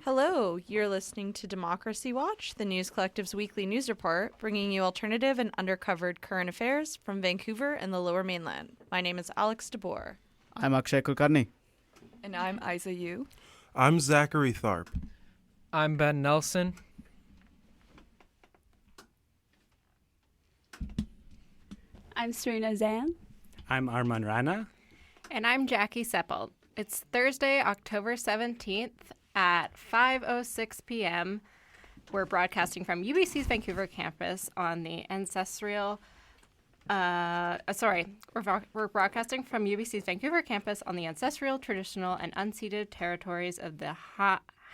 Hello, you're listening to Democracy Watch, the News Collective's weekly news report, bringing you alternative and undercovered current affairs from Vancouver and the Lower Mainland. My name is Alex DeBoer. I'm Akshay Kulkarni. And I'm Isa Yu. I'm Zachary Tharp. I'm Ben Nelson. I'm Serena Zan. I'm Arman Rana. And I'm Jackie Seppelt. It's Thursday, October 17th at 5:06 p.m. We're broadcasting from UBC's Vancouver campus on the ancestral... we're broadcasting from UBC's Vancouver campus on the ancestral, traditional, and unceded territories of the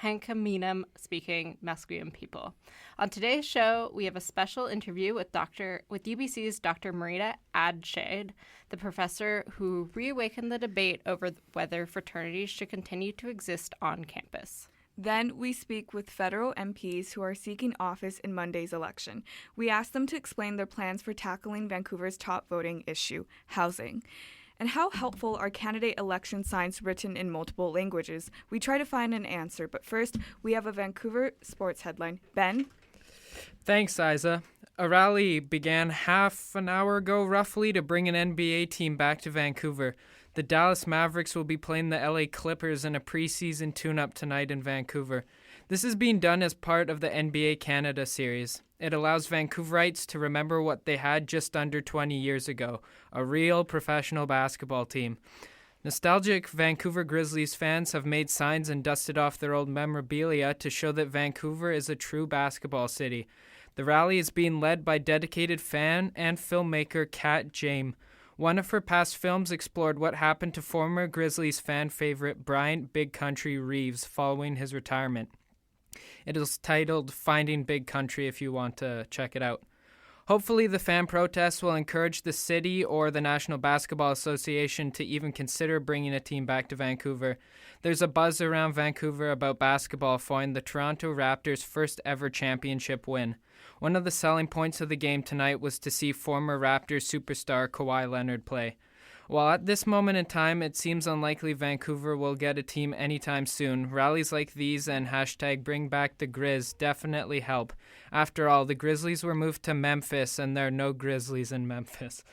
Hankaminam-speaking Musqueam people. On today's show, we have a special interview with UBC's Dr. Marina Adshade, the professor who reawakened the debate over whether fraternities should continue to exist on campus. Then we speak with federal MPs who are seeking office in Monday's election. We ask them to explain their plans for tackling Vancouver's top voting issue, housing. And how helpful are candidate election signs written in multiple languages? We try to find an answer, but first, we have a Vancouver sports headline. Ben? Thanks, Isa. A rally began half an hour ago, roughly, to bring an NBA team back to Vancouver. The Dallas Mavericks will be playing the LA Clippers in a preseason tune-up tonight in Vancouver. This is being done as part of the NBA Canada series. It allows Vancouverites to remember what they had just under 20 years ago, a real professional basketball team. Nostalgic Vancouver Grizzlies fans have made signs and dusted off their old memorabilia to show that Vancouver is a true basketball city. The rally is being led by dedicated fan and filmmaker Kat James. One of her past films explored what happened to former Grizzlies fan favorite Bryant Big Country Reeves following his retirement. It is titled Finding Big Country if you want to check it out. Hopefully the fan protests will encourage the city or the National Basketball Association to even consider bringing a team back to Vancouver. There's a buzz around Vancouver about basketball following the Toronto Raptors' first ever championship win. One of the selling points of the game tonight was to see former Raptors superstar Kawhi Leonard play. While at this moment in time it seems unlikely Vancouver will get a team anytime soon, rallies like these and hashtag Bring Back the Grizz definitely help. After all, the Grizzlies were moved to Memphis and there are no Grizzlies in Memphis.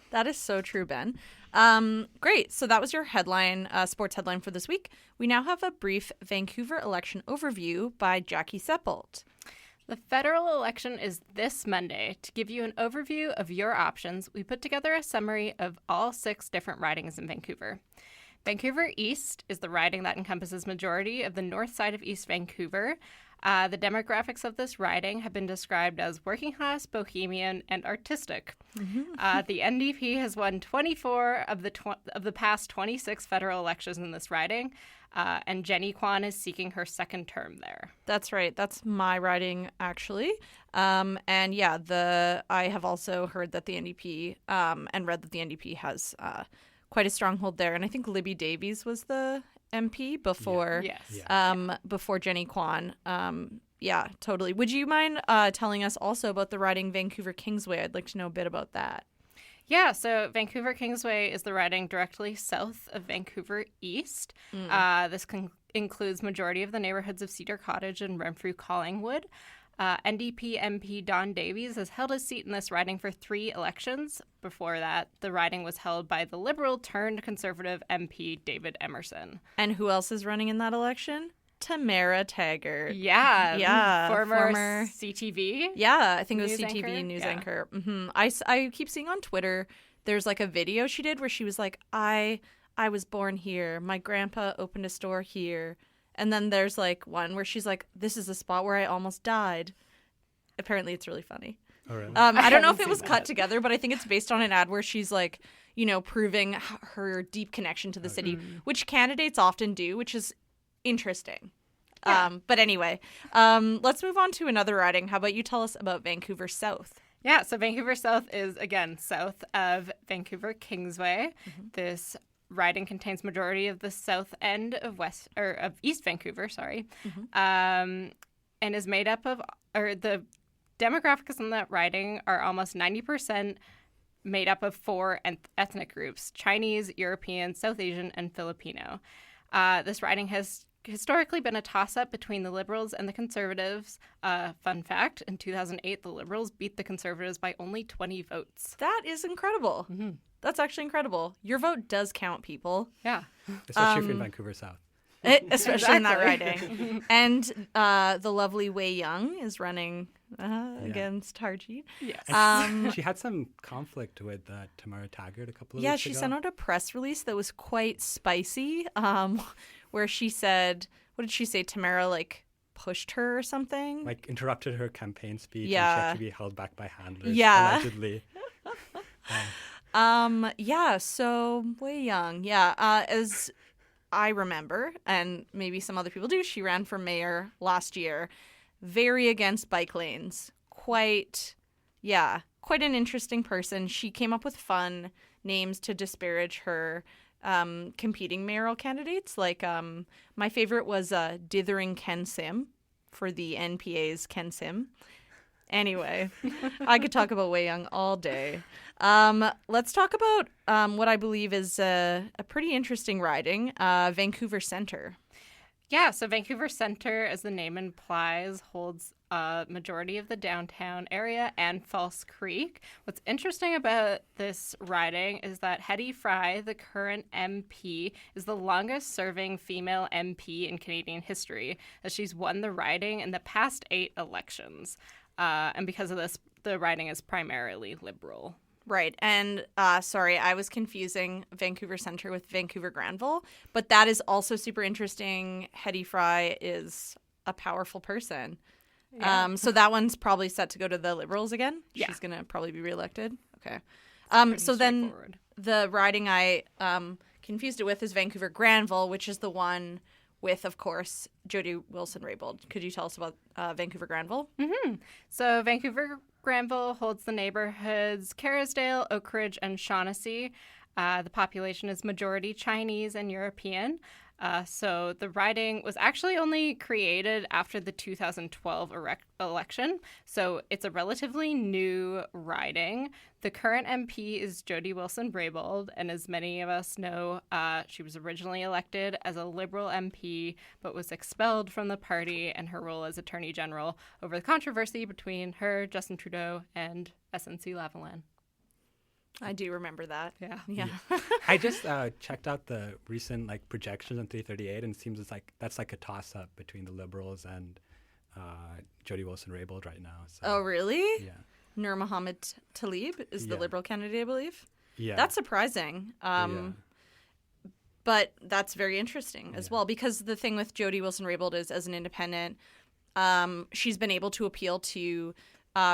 That is so true, Ben. Great. So that was your headline, sports headline for this week. We now have a brief Vancouver election overview by Jackie Seppelt. The federal election is this Monday. To give you an overview of your options, we put together a summary of all 6 different ridings in Vancouver. Vancouver East is the riding that encompasses majority of the north side of East Vancouver. The demographics of this riding have been described as working class, bohemian, and artistic. Mm-hmm. The NDP has won 24 of the past 26 federal elections in this riding, and Jenny Kwan is seeking her second term there. That's right. That's my riding, actually. And yeah, I have also heard that the NDP and read that the NDP has quite a stronghold there. And I think Libby Davies was the MP before before Jenny Kwan. Yeah, totally. Would you mind telling us also about the riding Vancouver Kingsway? I'd like to know a bit about that. Yeah, so Vancouver Kingsway is the riding directly south of Vancouver East. This includes majority of the neighborhoods of Cedar Cottage and Renfrew Collingwood. NDP MP Don Davies has held his seat in this riding for 3 elections. Before that, the riding was held by the Liberal-turned-Conservative MP David Emerson. And who else is running in that election? Tamara Taggart. Yeah. Former CTV. Yeah, I think it was news CTV anchor. news Yeah. anchor. Mm-hmm. I keep seeing on Twitter, there's like a video she did where she was like, I was born here. My grandpa opened a store here. And then there's like one where she's like, this is the spot where I almost died. Apparently it's really funny. Oh, really? I don't know if it was cut together, but I think it's based on an ad where she's like, proving her deep connection to the city, which candidates often do, which is interesting. Yeah. But anyway, let's move on to another riding. How about you tell us about Vancouver South? Yeah, so Vancouver South is, again, south of Vancouver Kingsway. Mm-hmm. This riding contains majority of the south end of East Vancouver, and is made up of, the demographics in that riding are almost 90% made up of 4 ethnic groups: Chinese, European, South Asian, and Filipino. This riding has historically been a toss-up between the Liberals and the Conservatives. Fun fact, in 2008, the Liberals beat the Conservatives by only 20 votes. That is incredible. Mm-hmm. That's actually incredible. Your vote does count, people. Yeah. Especially if you're in Vancouver South. Especially in that Exactly. riding. And the lovely Wei Young is running against Harjeet. Yes. She had some conflict with Tamara Taggart a couple of Yeah, weeks she ago. sent out a press release that was quite spicy, where she said, what did she say? Tamara, like, pushed her or something? Like, interrupted her campaign speech and she Yeah. had to be held back by handlers, Yeah. allegedly. So Wei Young, as I remember, and maybe some other people do, she ran for mayor last year, very against bike lanes. Quite an interesting person. She came up with fun names to disparage her competing mayoral candidates. Like, my favorite was Dithering Ken Sim for the NPA's Ken Sim. Anyway, I could talk about Wei Young all day. Let's talk about what I believe is a pretty interesting riding, Vancouver Centre. Yeah, so Vancouver Centre, as the name implies, holds a majority of the downtown area and False Creek. What's interesting about this riding is that Hedy Fry, the current MP, is the longest-serving female MP in Canadian history, as she's won the riding in the past 8 elections. And because of this, the riding is primarily Liberal. Right. And sorry, I was confusing Vancouver Centre with Vancouver Granville, but that is also super interesting. Hedy Fry is a powerful person. Yeah. So that one's probably set to go to the Liberals again. Yeah. She's going to probably be reelected. Okay. Pretty So then straightforward. the riding I confused it with is Vancouver Granville, which is the one with, of course, Jody Wilson-Raybould. Could you tell us about Vancouver Granville? Mm-hmm. So Vancouver Granville holds the neighborhoods Kerrisdale, Oakridge, and Shaughnessy. The population is majority Chinese and European. So the riding was actually only created after the 2012 election. So it's a relatively new riding. The current MP is Jody Wilson-Raybould, and as many of us know, she was originally elected as a Liberal MP, but was expelled from the party and her role as Attorney General over the controversy between her, Justin Trudeau, and SNC-Lavalin. I do remember that. Yeah. I just checked out the recent projections on 338, and it seems that's a toss-up between the Liberals and Jody Wilson-Raybould right now. So, Oh, really? yeah. Nur Mohammed Tlaib is the Yeah. Liberal candidate, I believe. Yeah. That's surprising. Yeah. But that's very interesting as Yeah. well, because the thing with Jody Wilson-Raybould is, as an independent, she's been able to appeal to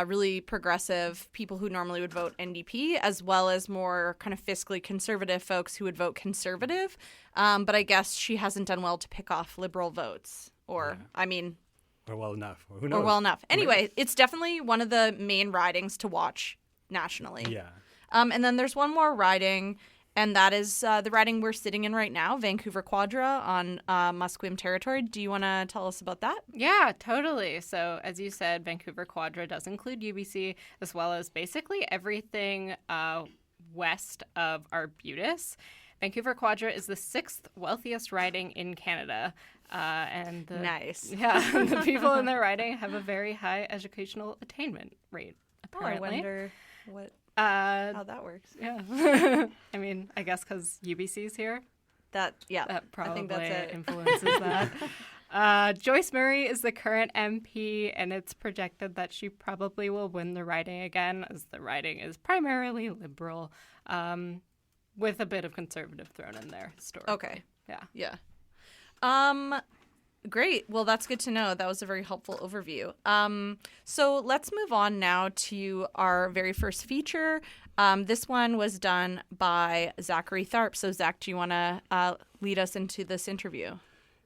really progressive people who normally would vote NDP, as well as more kind of fiscally conservative folks who would vote conservative. But I guess she hasn't done well to pick off Liberal votes, or, Yeah. I mean, Or well enough. Or who knows? or well enough. Anyway, it's definitely one of the main ridings to watch nationally. Yeah. And then there's one more riding, and that is the riding we're sitting in right now, Vancouver Quadra on Musqueam territory. Do you want to tell us about that? Yeah, totally. So, as you said, Vancouver Quadra does include UBC, as well as basically everything west of Arbutus. Vancouver Quadra is the 6th wealthiest riding in Canada. And Nice. Yeah, the people in their riding have a very high educational attainment rate, apparently. I wonder what Uh, how that works. yeah. I mean, I guess because UBC's here. That That probably I think that's it. influences that. Joyce Murray is the current MP, and it's projected that she probably will win the riding again, as the riding is primarily Liberal, with a bit of Conservative thrown in there historically. Okay. Yeah. Yeah. Great. Well, that's good to know. That was a very helpful overview. So let's move on now to our very first feature. This one was done by Zachary Tharp. So, Zach, do you want to lead us into this interview?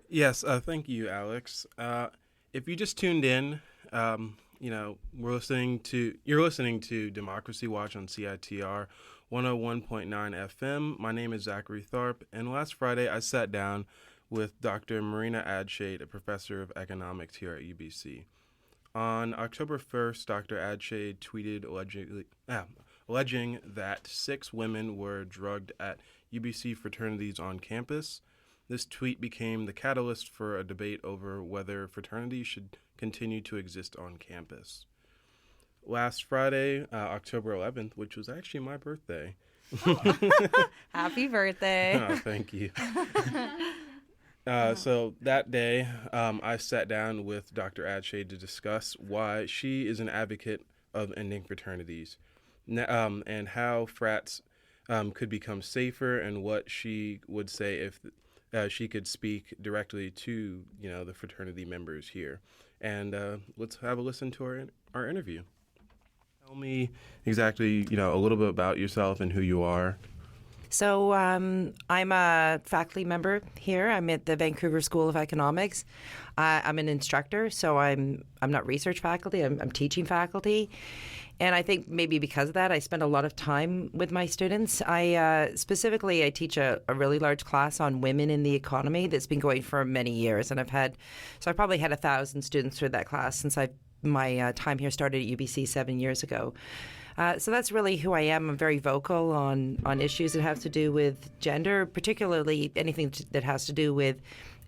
Yes, thank you, Alex. If you just tuned in, you're listening to Democracy Watch on CITR 101.9 FM. My name is Zachary Tharp, and last Friday I sat down with Dr. Marina Adshade, a professor of economics here at UBC. On October 1st, Dr. Adshade tweeted alleging that 6 women were drugged at UBC fraternities on campus. This tweet became the catalyst for a debate over whether fraternities should continue to exist on campus. Last Friday, October 11th, which was actually my birthday. Happy birthday. Oh, thank you. So that day, I sat down with Dr. Adshade to discuss why she is an advocate of ending fraternities, and how frats could become safer, and what she would say if she could speak directly to the fraternity members here. And let's have a listen to our interview. Tell me exactly a little bit about yourself and who you are. So I'm a faculty member here. I'm at the Vancouver School of Economics. I'm an instructor, so I'm not research faculty. I'm teaching faculty. And I think maybe because of that, I spend a lot of time with my students. I teach a really large class on women in the economy that's been going for many years. And I probably had 1,000 students through that class since my time here started at UBC 7 years ago. So that's really who I am. I'm very vocal on issues that have to do with gender, particularly anything that has to do with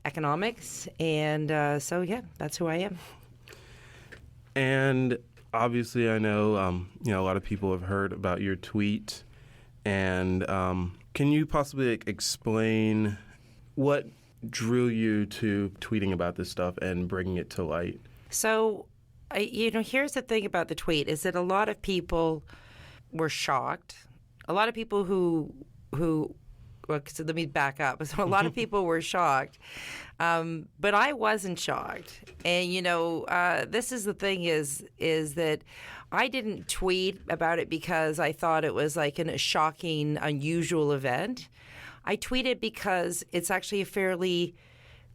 economics. And so, yeah, that's who I am. And obviously, I know a lot of people have heard about your tweet. And can you possibly explain what drew you to tweeting about this stuff and bringing it to light? So, here's the thing about the tweet is that a lot of people were shocked. A lot of people so let me back up. So a lot of people were shocked, but I wasn't shocked. And this is the thing is that I didn't tweet about it because I thought it was like a shocking, unusual event. I tweeted because it's actually a fairly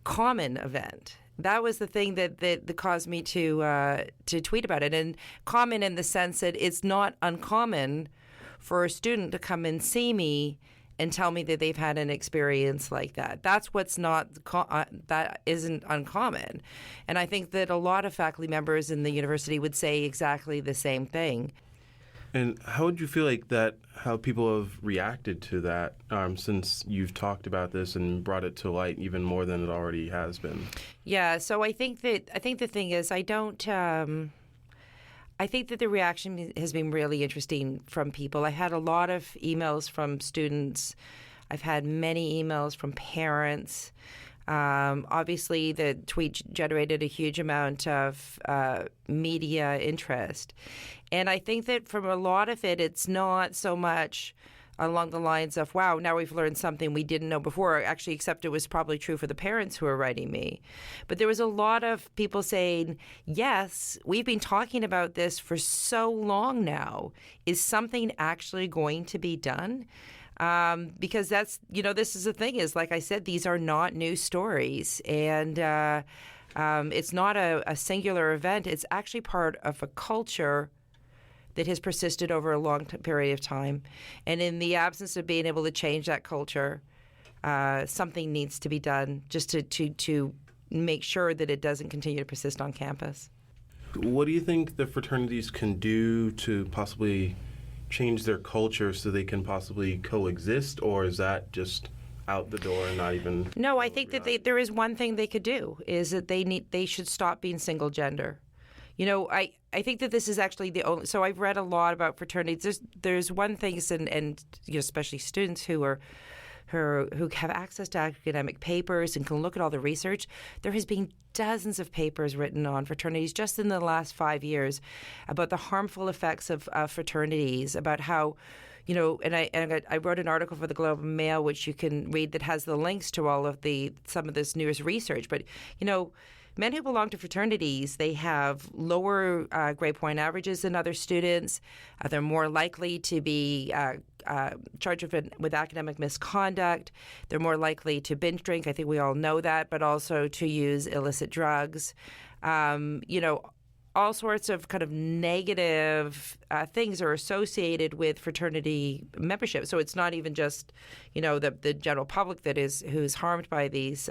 common event. That was the thing that caused me to tweet about it. And common in the sense that it's not uncommon for a student to come and see me and tell me that they've had an experience like that. That's what's that isn't uncommon. And I think that a lot of faculty members in the university would say exactly the same thing. And how would you feel how people have reacted to that since you've talked about this and brought it to light even more than it already has been? Yeah, so I think the thing is I think that the reaction has been really interesting from people. I had a lot of emails from students. I've had many emails from parents. Obviously, the tweet generated a huge amount of media interest. And I think that from a lot of it, it's not so much along the lines of, wow, now we've learned something we didn't know before, actually, except it was probably true for the parents who are writing me. But there was a lot of people saying, yes, we've been talking about this for so long now. Is something actually going to be done? Because that's, this is the thing is, like I said, these are not new stories. And it's not a singular event. It's actually part of a culture that has persisted over a long period of time. And in the absence of being able to change that culture, something needs to be done just to make sure that it doesn't continue to persist on campus. What do you think the fraternities can do to possibly change their culture so they can possibly coexist, or is that just out the door and not even... No, I think that there is one thing they could do, is that they should stop being single gender. I think that this is actually the only... So I've read a lot about fraternities. There's one thing, and especially students who have access to academic papers and can look at all the research. There has been dozens of papers written on fraternities just in the last 5 years about the harmful effects of fraternities, about how... and I wrote an article for the Globe and Mail, which you can read, that has the links to all of some of this newest research. But men who belong to fraternities, they have lower grade point averages than other students. They're more likely to be charged with academic misconduct. They're more likely to binge drink. I think we all know that, but also to use illicit drugs. All sorts of kind of negative things are associated with fraternity membership. So it's not even just, the general public who's harmed by these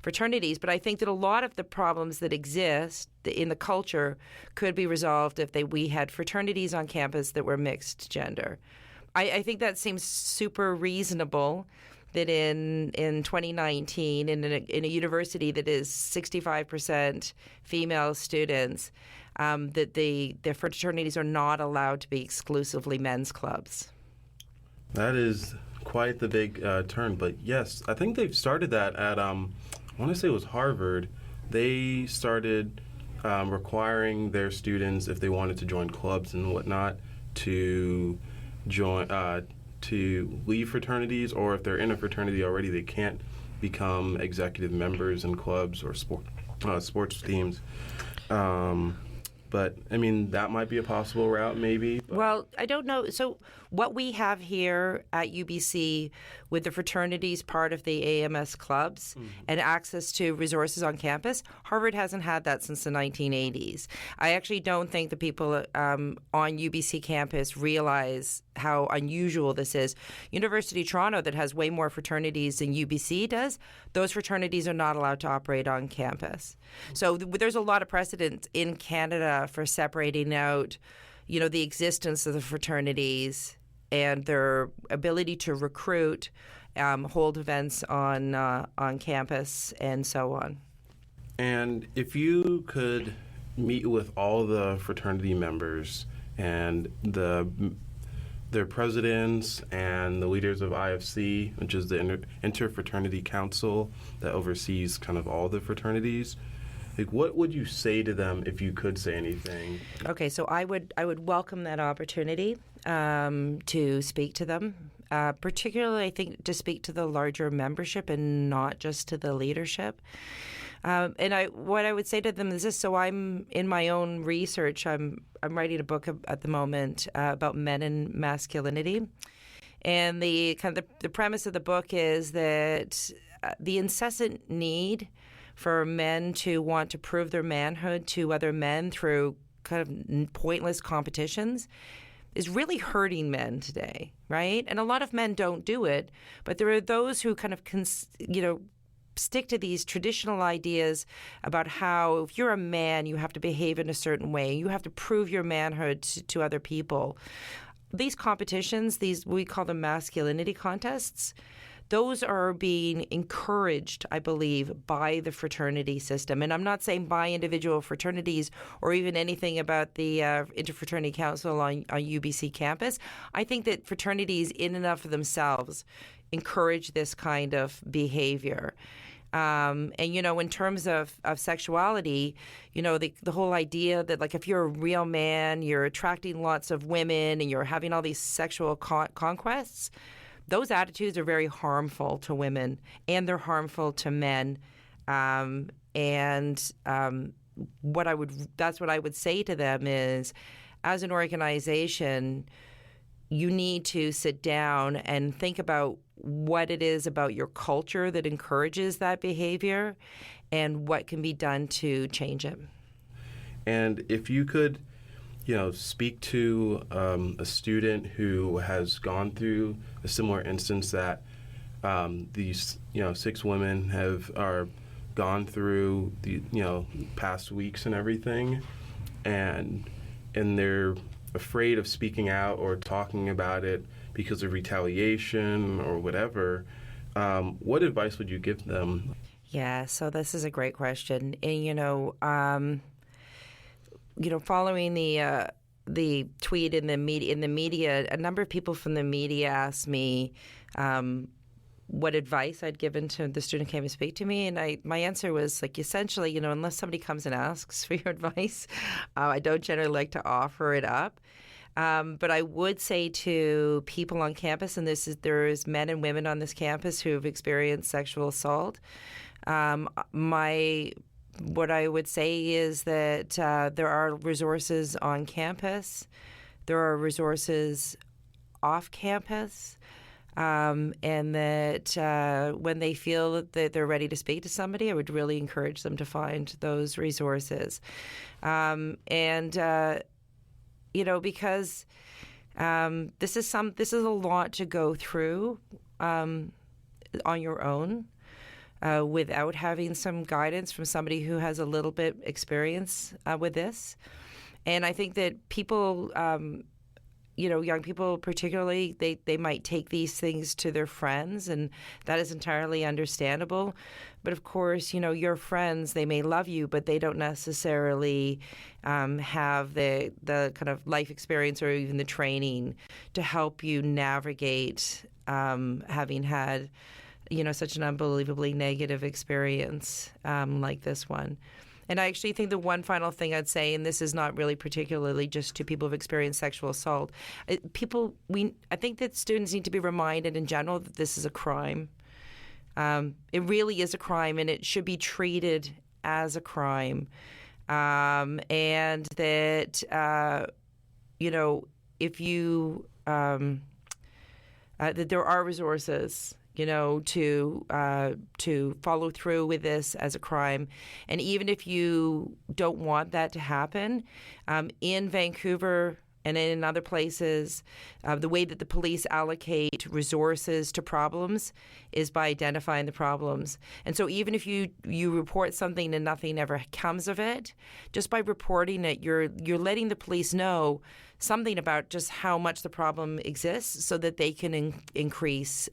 fraternities. But I think that a lot of the problems that exist in the culture could be resolved if we had fraternities on campus that were mixed gender. I think that seems super reasonable, that in 2019, in a university that is 65% female students, that the fraternities are not allowed to be exclusively men's clubs. That is quite the big turn. But yes, I think they've started that at, I want to say it was Harvard. They started requiring their students, if they wanted to join clubs and whatnot, to join to leave fraternities, or if they're in a fraternity already, they can't become executive members in clubs or sports teams. But, I mean, that might be a possible route, maybe. But. Well, I don't know. So what we have here at UBC with the fraternities part of the AMS clubs and access to resources on campus, Harvard hasn't had that since the 1980s. I actually don't think the people on UBC campus realize how unusual this is. University of Toronto, that has way more fraternities than UBC does, those fraternities are not allowed to operate on campus. So there's a lot of precedent in Canada for separating out, the existence of the fraternities and their ability to recruit, hold events on campus, and so on. And if you could meet with all the fraternity members and their presidents and the leaders of IFC, which is the Interfraternity Council that oversees kind of all the fraternities, like, what would you say to them if you could say anything? Okay, so I would welcome that opportunity to speak to them, particularly I think to speak to the larger membership and not just to the leadership. And what I would say to them is this: so I'm in my own research. I'm writing a book at the moment about men and masculinity, and the premise of the book is that the incessant need for men to want to prove their manhood to other men through kind of pointless competitions is really hurting men today, right? And a lot of men don't do it, but there are those who kind of, stick to these traditional ideas about how if you're a man, you have to behave in a certain way. You have to prove your manhood to other people. These competitions, we call them masculinity contests, those are being encouraged, I believe, by the fraternity system. And I'm not saying by individual fraternities or even anything about the Interfraternity Council on UBC campus. I think that fraternities in and of themselves encourage this kind of behavior. And, in terms of sexuality, the whole idea that, like, if you're a real man, you're attracting lots of women and you're having all these sexual conquests, those attitudes are very harmful to women and they're harmful to men. That's what I would say to them is, as an organization, you need to sit down and think about what it is about your culture that encourages that behavior and what can be done to change it. And if you could, speak to a student who has gone through a similar instance that these, 6 women are gone through the, past weeks and everything, and they're afraid of speaking out or talking about it because of retaliation or whatever, what advice would you give them? Yeah, so this is a great question. And, following the tweet in the media, a number of people from the media asked me what advice I'd given to the student who came to speak to me, and my answer was, like, essentially, unless somebody comes and asks for your advice, I don't generally like to offer it up. But I would say to people on campus, and there's men and women on this campus who have experienced sexual assault. What I would say is that there are resources on campus, there are resources off campus, and that when they feel that they're ready to speak to somebody, I would really encourage them to find those resources. Because this is a lot to go through on your own. Without having some guidance from somebody who has a little bit experience with this. And I think that people, young people particularly, they might take these things to their friends, and that is entirely understandable. But of course, your friends, they may love you, but they don't necessarily have the kind of life experience or even the training to help you navigate having had, such an unbelievably negative experience like this one. And I actually think the one final thing I'd say, and this is not really particularly just to people who've experienced sexual assault, I think that students need to be reminded in general that this is a crime. It really is a crime, and it should be treated as a crime. And that, if you, that there are resources to follow through with this as a crime. And even if you don't want that to happen, in Vancouver and in other places, the way that the police allocate resources to problems is by identifying the problems. And so even if you report something and nothing ever comes of it, just by reporting it, you're letting the police know something about just how much the problem exists so that they can increase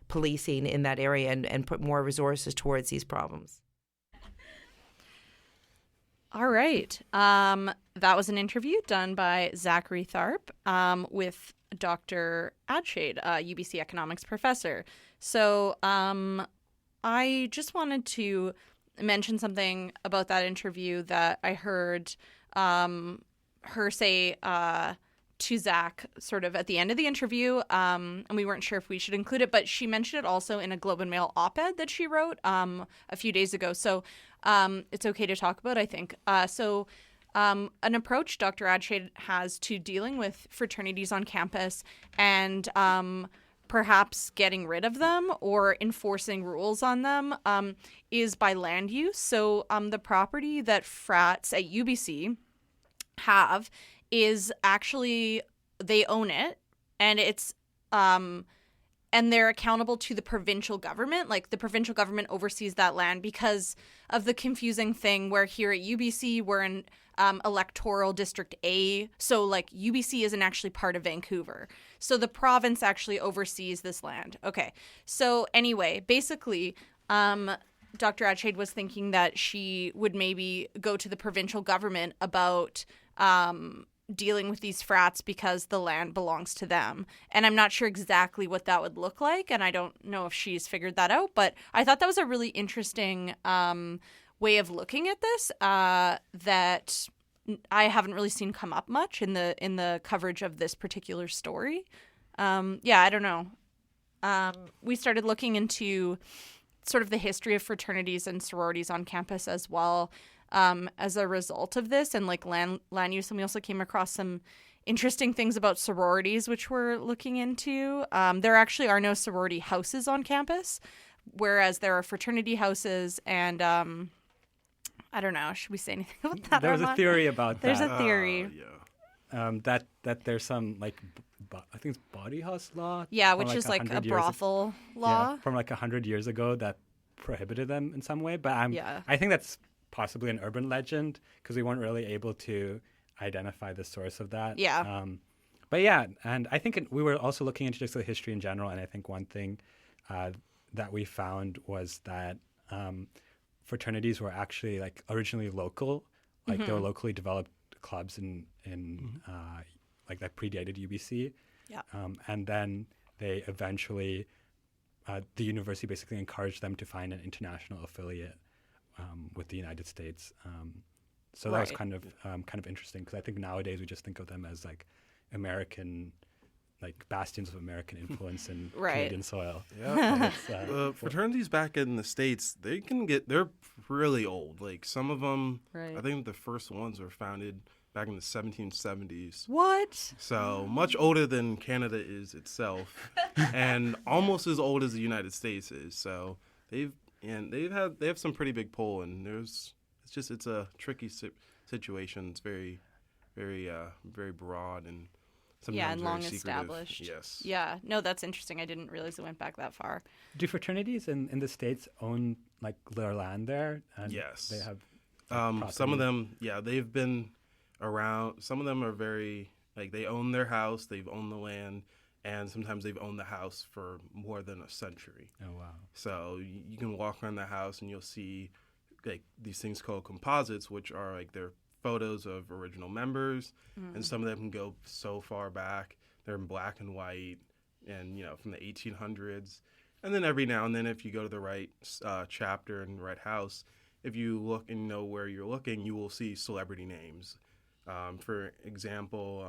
policing in that area and put more resources towards these problems. All right. That was an interview done by Zachary Tharp with Dr. Adshade, UBC economics professor. So I just wanted to mention something about that interview that I heard her say to Zach sort of at the end of the interview, and we weren't sure if we should include it, but she mentioned it also in a Globe and Mail op-ed that she wrote a few days ago. So it's okay to talk about, I think. An approach Dr. Adshade has to dealing with fraternities on campus and perhaps getting rid of them or enforcing rules on them is by land use. So the property that frats at UBC have is actually, they own it, and it's and they're accountable to the provincial government. Like, the provincial government oversees that land because of the confusing thing where here at UBC we're in electoral district A, so like UBC isn't actually part of Vancouver, so the province actually oversees this land. Okay, so anyway, basically Dr. Adshade was thinking that she would maybe go to the provincial government about dealing with these frats because the land belongs to them. And I'm not sure exactly what that would look like, and I don't know if she's figured that out, but I thought that was a really interesting way of looking at this that I haven't really seen come up much in the coverage of this particular story. I don't know. We started looking into sort of the history of fraternities and sororities on campus as well, as a result of this, and like land use. And we also came across some interesting things about sororities, which we're looking into. There actually are no sorority houses on campus, whereas there are fraternity houses. And I don't know. Should we say anything about that? There was a theory about There's that. There's a theory. That there's some like I think it's body house law. Yeah, which is like a brothel law from like 100 years ago that prohibited them in some way. But I think that's possibly an urban legend because we weren't really able to identify the source of that. Yeah. And I think we were also looking into just the history in general, and I think one thing that we found was that fraternities were actually like originally local, like they were locally developed clubs in like that predated UBC. Yeah. And then they eventually, the university basically encouraged them to find an international affiliate with the United States. So that was kind of interesting because I think nowadays we just think of them as like American, like bastions of American influence in Canadian soil. Yeah. Fraternities back in the States, they're really old. Like some of them, I think the first ones were founded back in the 1770s. What? So much older than Canada is itself, and almost as old as the United States is. So they have some pretty big pull, and it's a tricky situation. It's very, very, very broad and sometimes and very long secretive. established. Yes. Yeah. No, that's interesting. I didn't realize it went back that far. Do fraternities in the States own like their land there? And yes. They have some of them, they've been around. Some of them are very Like, they own their house, they've owned the land, and sometimes they've owned the house for more than a century. Oh, wow. So you can walk around the house and you'll see like these things called composites, which are like they're photos of original members, and some of them can go so far back. They're in black and white, and from the 1800s. And then every now and then, if you go to the right chapter and the right house, if you look and know where you're looking, you will see celebrity names. For example,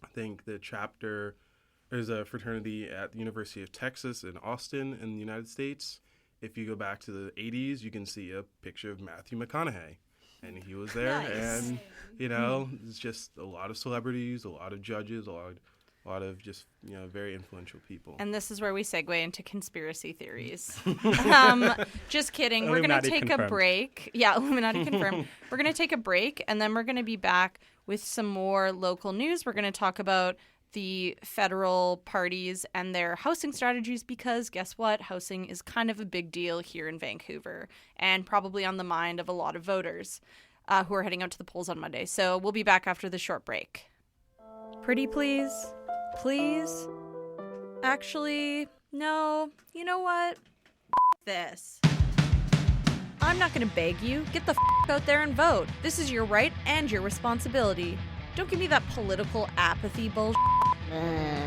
I think there's a fraternity at the University of Texas in Austin in the United States. If you go back to the 80s, you can see a picture of Matthew McConaughey, and he was there. Nice. And, it's just a lot of celebrities, a lot of judges, a lot of just, very influential people. And this is where we segue into conspiracy theories. Just kidding. We're going to Illuminati take confirmed. a break. Yeah, Illuminati confirmed. We're going to take a break, and then we're going to be back with some more local news. We're going to talk about the federal parties and their housing strategies, because guess what? Housing is kind of a big deal here in Vancouver and probably on the mind of a lot of voters who are heading out to the polls on Monday. So we'll be back after this short break. Pretty please? Please? Actually, no. You know what? This. I'm not going to beg you. Get the out there and vote. This is your right and your responsibility. Don't give me that political apathy bullshit.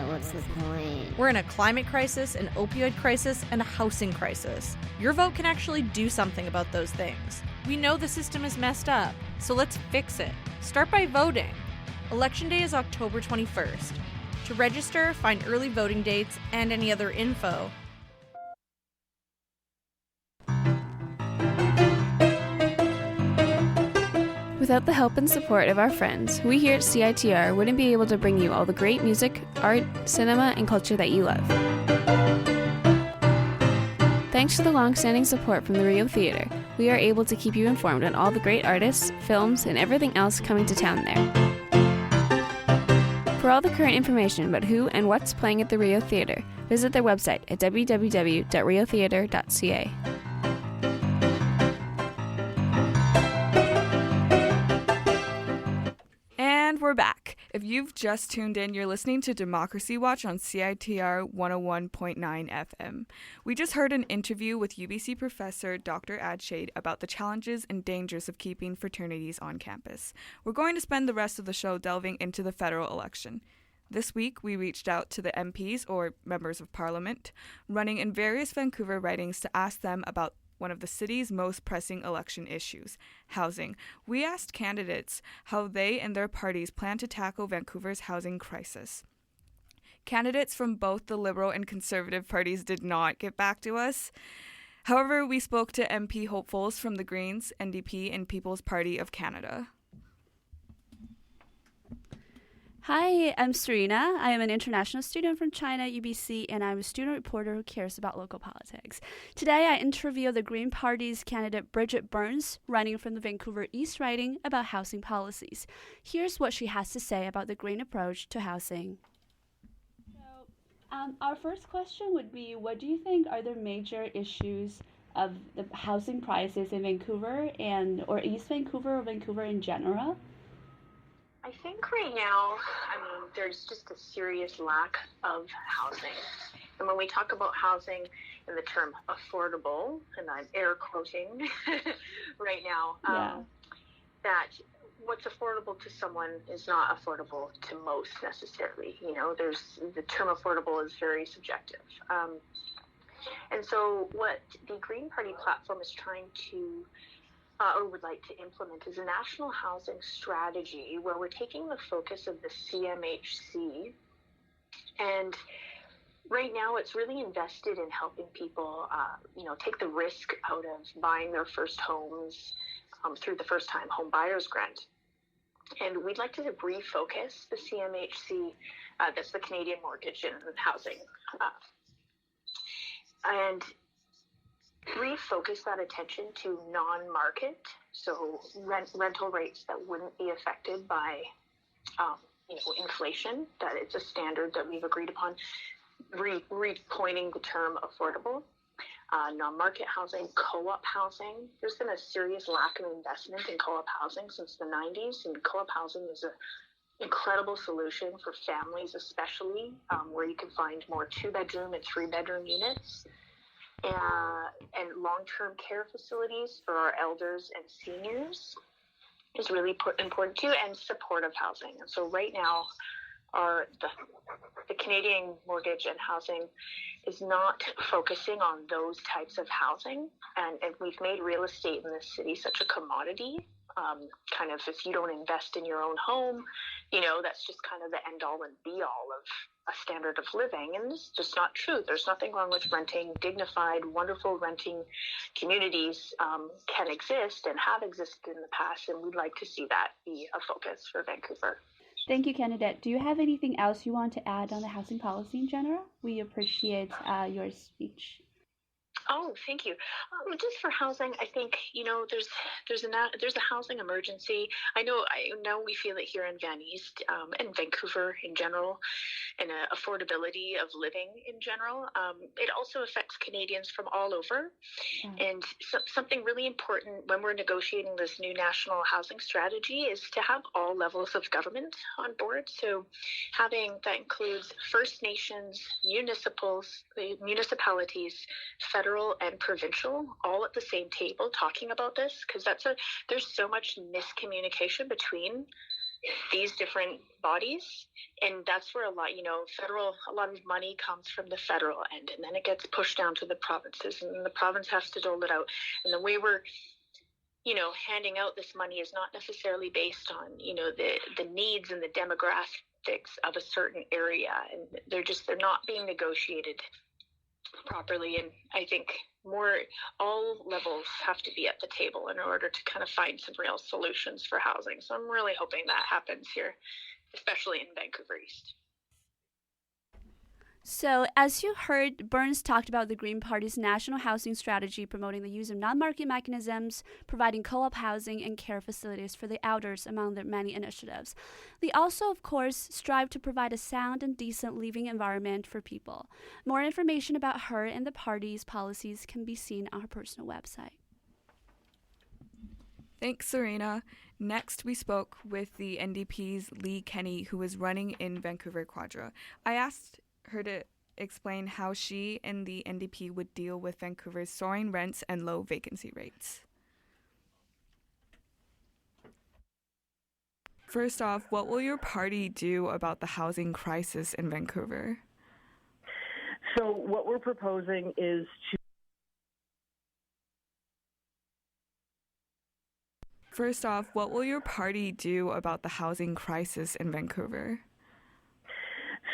What's the point? We're in a climate crisis, an opioid crisis, and a housing crisis. Your vote can actually do something about those things. We know the system is messed up, so let's fix it. Start by voting. Election Day is October 21st. To register, find early voting dates and any other info. Without the help and support of our friends, we here at CITR wouldn't be able to bring you all the great music, art, cinema, and culture that you love. Thanks to the long-standing support from the Rio Theatre, we are able to keep you informed on all the great artists, films, and everything else coming to town there. For all the current information about who and what's playing at the Rio Theatre, visit their website at www.riotheatre.ca. And we're back. If you've just tuned in, you're listening to Democracy Watch on CITR 101.9 FM. We just heard an interview with UBC professor Dr. Adshade about the challenges and dangers of keeping fraternities on campus. We're going to spend the rest of the show delving into the federal election. This week, we reached out to the MPs, or members of parliament, running in various Vancouver ridings to ask them about one of the city's most pressing election issues, housing. We asked candidates how they and their parties plan to tackle Vancouver's housing crisis. Candidates from both the Liberal and Conservative parties did not get back to us. However, we spoke to MP hopefuls from the Greens, NDP, and People's Party of Canada. Hi, I'm Serena. I am an international student from China, UBC, and I'm a student reporter who cares about local politics. Today, I interview the Green Party's candidate Bridget Burns, running from the Vancouver East riding, about housing policies. Here's what she has to say about the Green approach to housing. Our first question would be, what do you think are the major issues of the housing crisis in Vancouver or East Vancouver or Vancouver in general? I think right now, there's just a serious lack of housing. And when we talk about housing in the term affordable, and I'm air quoting right now, that what's affordable to someone is not affordable to most necessarily. The term affordable is very subjective. And so what the Green Party platform is trying to or would like to implement is a national housing strategy where we're taking the focus of the CMHC, and right now it's really invested in helping people, take the risk out of buying their first homes through the first-time home buyers grant. And we'd like to refocus the CMHC, that's the Canadian Mortgage and Housing, and refocus that attention to non-market, so rental rates that wouldn't be affected by, inflation, that it's a standard that we've agreed upon, recoining the term affordable, non-market housing, co-op housing. There's been a serious lack of investment in co-op housing since the 90s, and co-op housing is incredible solution for families, especially where you can find more 2-bedroom and 3-bedroom units, and long-term care facilities for our elders and seniors is really important too, and supportive housing. And so right now, the Canadian Mortgage and Housing is not focusing on those types of housing, and we've made real estate in this city such a commodity. Kind of, if you don't invest in your own home, that's just kind of the end all and be all of a standard of living, and this is just not true. There's nothing wrong with renting. Dignified, wonderful renting communities can exist and have existed in the past, and we'd like to see that be a focus for Vancouver. Thank you, candidate. Do you have anything else you want to add on the housing policy in general? We appreciate your speech. Oh, thank you. Just for housing, I think there's a housing emergency. I know we feel it here in Van East and Vancouver in general, and affordability of living in general. It also affects Canadians from all over, and something really important when we're negotiating this new national housing strategy is to have all levels of government on board. So that includes First Nations, municipalities, federal and provincial, all at the same table talking about this, because there's so much miscommunication between these different bodies, and that's where a lot of money comes from the federal end, and then it gets pushed down to the provinces, and then the province has to dole it out. And the way we're handing out this money is not necessarily based on the needs and the demographics of a certain area, and they're not being negotiated properly. And I think all levels have to be at the table in order to kind of find some real solutions for housing. So I'm really hoping that happens here, especially in Vancouver East. So, as you heard, Burns talked about the Green Party's national housing strategy promoting the use of non-market mechanisms, providing co-op housing and care facilities for the elders among their many initiatives. They also, of course, strive to provide a sound and decent living environment for people. More information about her and the party's policies can be seen on her personal website. Thanks, Serena. Next, we spoke with the NDP's Lee Kenny, who is running in Vancouver Quadra. I asked her to explain how she and the NDP would deal with Vancouver's soaring rents and low vacancy rates. First off, what will your party do about the housing crisis in Vancouver? So what we're proposing is to... First off, what will your party do about the housing crisis in Vancouver?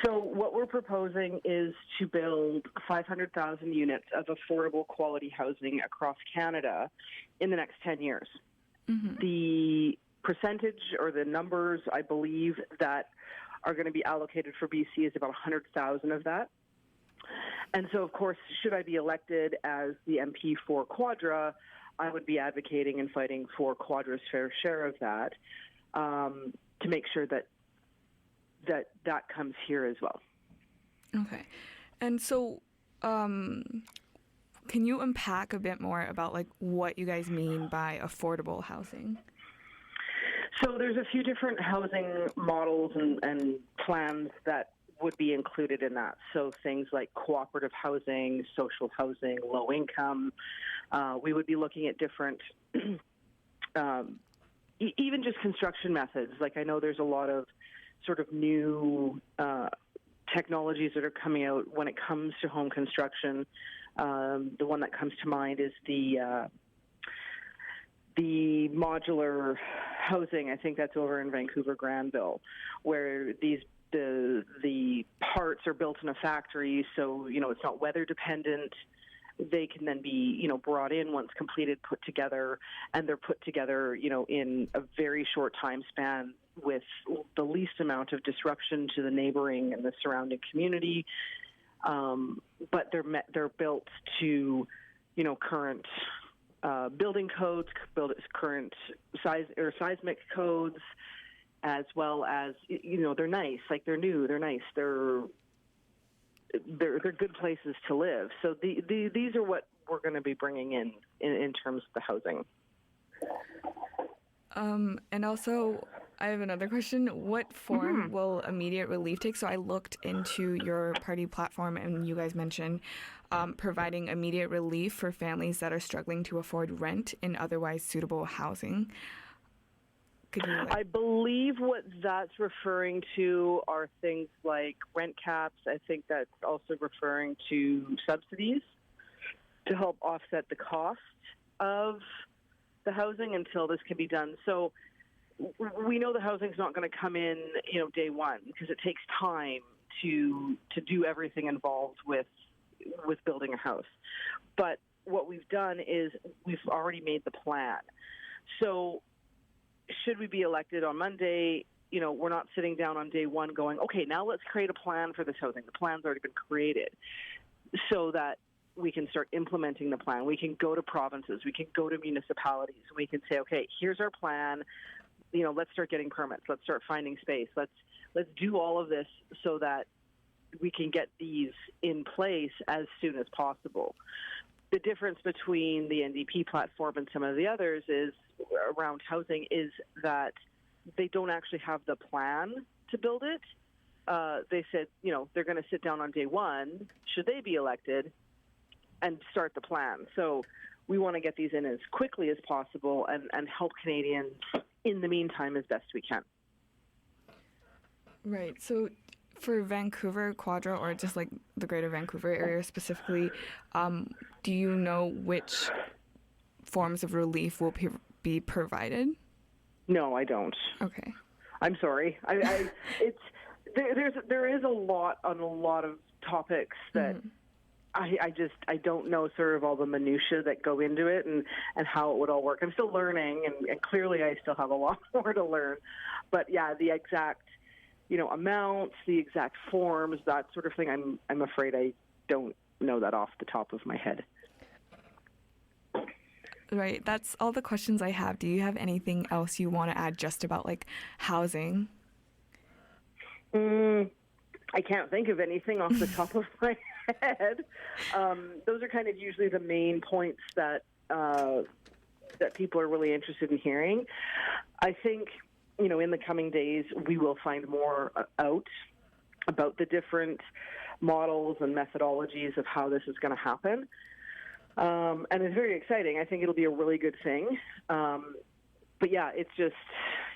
So what we're proposing is to build 500,000 units of affordable quality housing across Canada in the next 10 years. Mm-hmm. The percentage or the numbers, I believe, that are going to be allocated for BC is about 100,000 of that. And so, of course, should I be elected as the MP for Quadra, I would be advocating and fighting for Quadra's fair share of that to make sure that comes here as well. Okay. And so can you unpack a bit more about what you guys mean by affordable housing? So there's a few different housing models and plans that would be included in that. So things like cooperative housing, social housing, low income. We would be looking at different even just construction methods. I know there's a lot of sort of new technologies that are coming out when it comes to home construction. The one that comes to mind is the modular housing. I think that's over in Vancouver Granville, where the parts are built in a factory, so it's not weather dependent. They can then be brought in once completed, put together, and they're put together in a very short time span with the least amount of disruption to the neighboring and the surrounding community. But they're built to current building codes, current seismic codes, as well as they're nice, they're new, they're nice, they're good places to live. So these are what we're going to be bringing in terms of the housing. And also, I have another question. What form will immediate relief take? So I looked into your party platform, and you guys mentioned providing immediate relief for families that are struggling to afford rent in otherwise suitable housing. Could you, I believe what that's referring to are things like rent caps. I think that's also referring to subsidies to help offset the cost of the housing until this can be done. So we know the housing's not going to come in, day one, because it takes time to do everything involved with building a house. But what we've done is we've already made the plan. So should we be elected on Monday, we're not sitting down on day one going, okay, now let's create a plan for this housing. The plan's already been created so that we can start implementing the plan. We can go to provinces. We can go to municipalities. We can say, okay, here's our plan. Let's start getting permits. Let's start finding space. Let's do all of this so that we can get these in place as soon as possible. The difference between the NDP platform and some of the others is around housing is that they don't actually have the plan to build it. They said, they're going to sit down on day one, should they be elected, and start the plan. So we want to get these in as quickly as possible and help Canadians in the meantime as best we can. Right. So for Vancouver Quadra, or just like the greater Vancouver area specifically, do you know which forms of relief will be provided? No, I don't. Okay. I'm sorry. There is a lot on a lot of topics that I don't know sort of all the minutiae that go into it and how it would all work. I'm still learning, and clearly I still have a lot more to learn. But yeah, the exact amounts, the exact forms, that sort of thing, I'm afraid I don't know that off the top of my head. Right. That's all the questions I have. Do you have anything else you want to add just about housing? I can't think of anything off the top of my head. Those are kind of usually the main points that people are really interested in hearing. I think, in the coming days, we will find more out about the different models and methodologies of how this is going to happen. And it's very exciting. I think it'll be a really good thing. But yeah, it's just,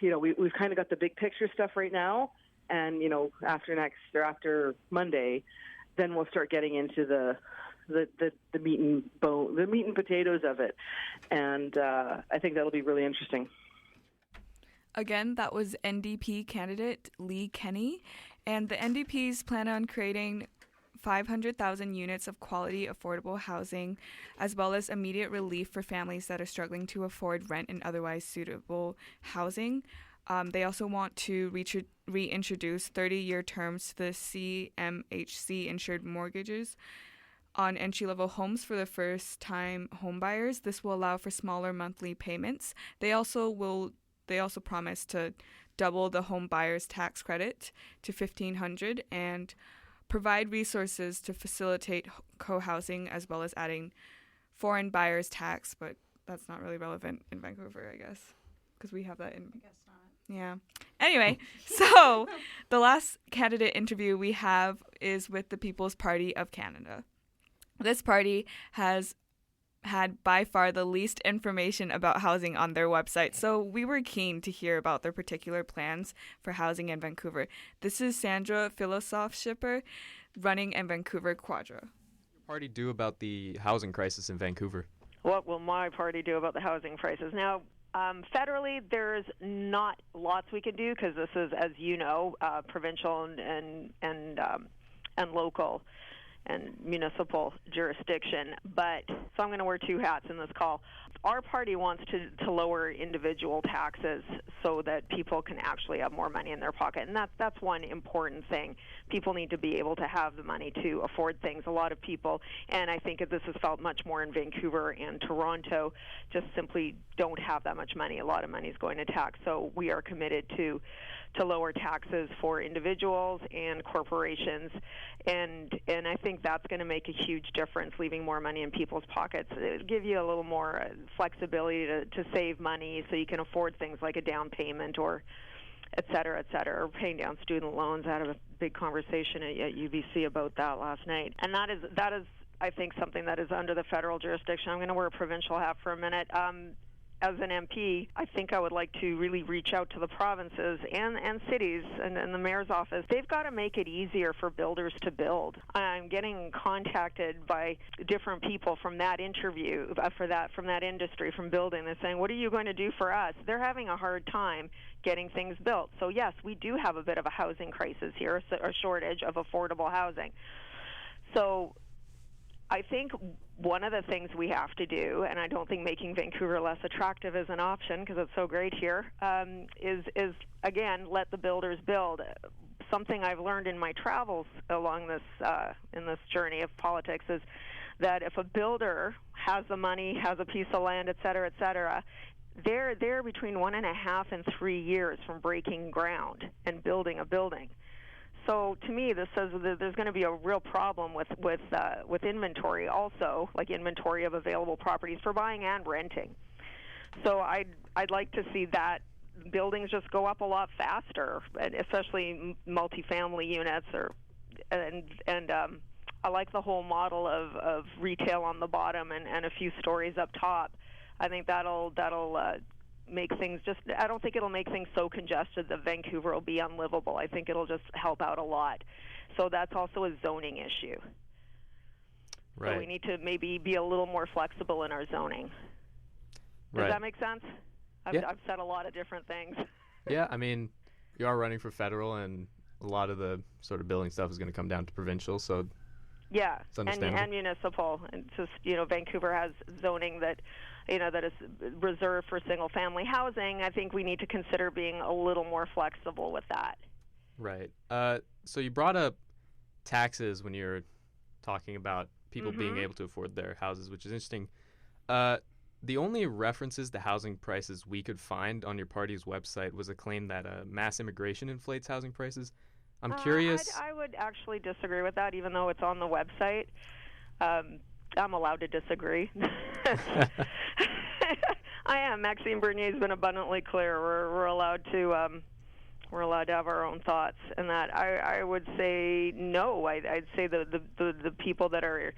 we've kind of got the big picture stuff right now. And, after Monday, then we'll start getting into the meat and potatoes of it. And I think that'll be really interesting. Again, that was NDP candidate Lee Kenny. And the NDPs plan on creating 500,000 units of quality, affordable housing, as well as immediate relief for families that are struggling to afford rent and otherwise suitable housing. They also want to reintroduce 30-year terms to the CMHC insured mortgages on entry-level homes for the first-time homebuyers. This will allow for smaller monthly payments. They also promise to double the home buyers tax credit to $1,500 and provide resources to facilitate co-housing, as well as adding foreign buyers tax, but that's not really relevant in Vancouver, I guess, because we have that in. I guess not. Yeah. Anyway, so the last candidate interview we have is with the People's Party of Canada. This party has had by far the least information about housing on their website, so we were keen to hear about their particular plans for housing in Vancouver. This is Sandra Filosof-Schipper, running in Vancouver Quadra. What will your party do about the housing crisis in Vancouver? What will my party do about the housing crisis? Now, federally, there's not lots we can do because this is, as you know, provincial and local and municipal jurisdiction. But so I'm going to wear two hats in this call. Our party wants to lower individual taxes so that people can actually have more money in their pocket, and that's one important thing. People need to be able to have the money to afford things. A lot of people, and I think this is felt much more in Vancouver and Toronto, just simply don't have that much money. A lot of money is going to tax, so we are committed to lower taxes for individuals and corporations, and I think that's going to make a huge difference, leaving more money in people's pockets. It'll give you a little more flexibility to save money so you can afford things like a down payment or et cetera, or paying down student loans. I had a big conversation at UBC about that last night. And that is, I think, something that is under the federal jurisdiction. I'm going to wear a provincial hat for a minute. As an MP, I think I would like to really reach out to the provinces and cities and the mayor's office. They've got to make it easier for builders to build. I'm getting contacted by different people from that interview, from that industry, from building. They're saying, what are you going to do for us? They're having a hard time getting things built. So yes, we do have a bit of a housing crisis here, a shortage of affordable housing. So I think one of the things we have to do, and I don't think making Vancouver less attractive is an option because it's so great here, is again, let the builders build. Something I've learned in my travels along this in this journey of politics is that if a builder has the money, has a piece of land, et cetera, they're between 1.5 and 3 years from breaking ground and building a building. So to me, this says that there's going to be a real problem with inventory also, like inventory of available properties for buying and renting. So I'd like to see that buildings just go up a lot faster, and especially multifamily units. I like the whole model of retail on the bottom and a few stories up top. I think that'll make things I don't think it'll make things so congested that Vancouver will be unlivable. I think it'll just help out a lot. So that's also a zoning issue. Right. So we need to maybe be a little more flexible in our zoning. Does that make sense? I've said a lot of different things. Yeah, I mean, you are running for federal, and a lot of the sort of building stuff is going to come down to provincial, so yeah, it's understandable. And municipal. And just, Vancouver has zoning that is reserved for single-family housing. I think we need to consider being a little more flexible with that. Right. So you brought up taxes when you're talking about people being able to afford their houses, which is interesting. The only references to housing prices we could find on your party's website was a claim that mass immigration inflates housing prices. I'm curious. I would actually disagree with that, even though it's on the website. I'm allowed to disagree. I am. Maxime Bernier's been abundantly clear. We're allowed to have our own thoughts, and that I would say no. I'd say the people that are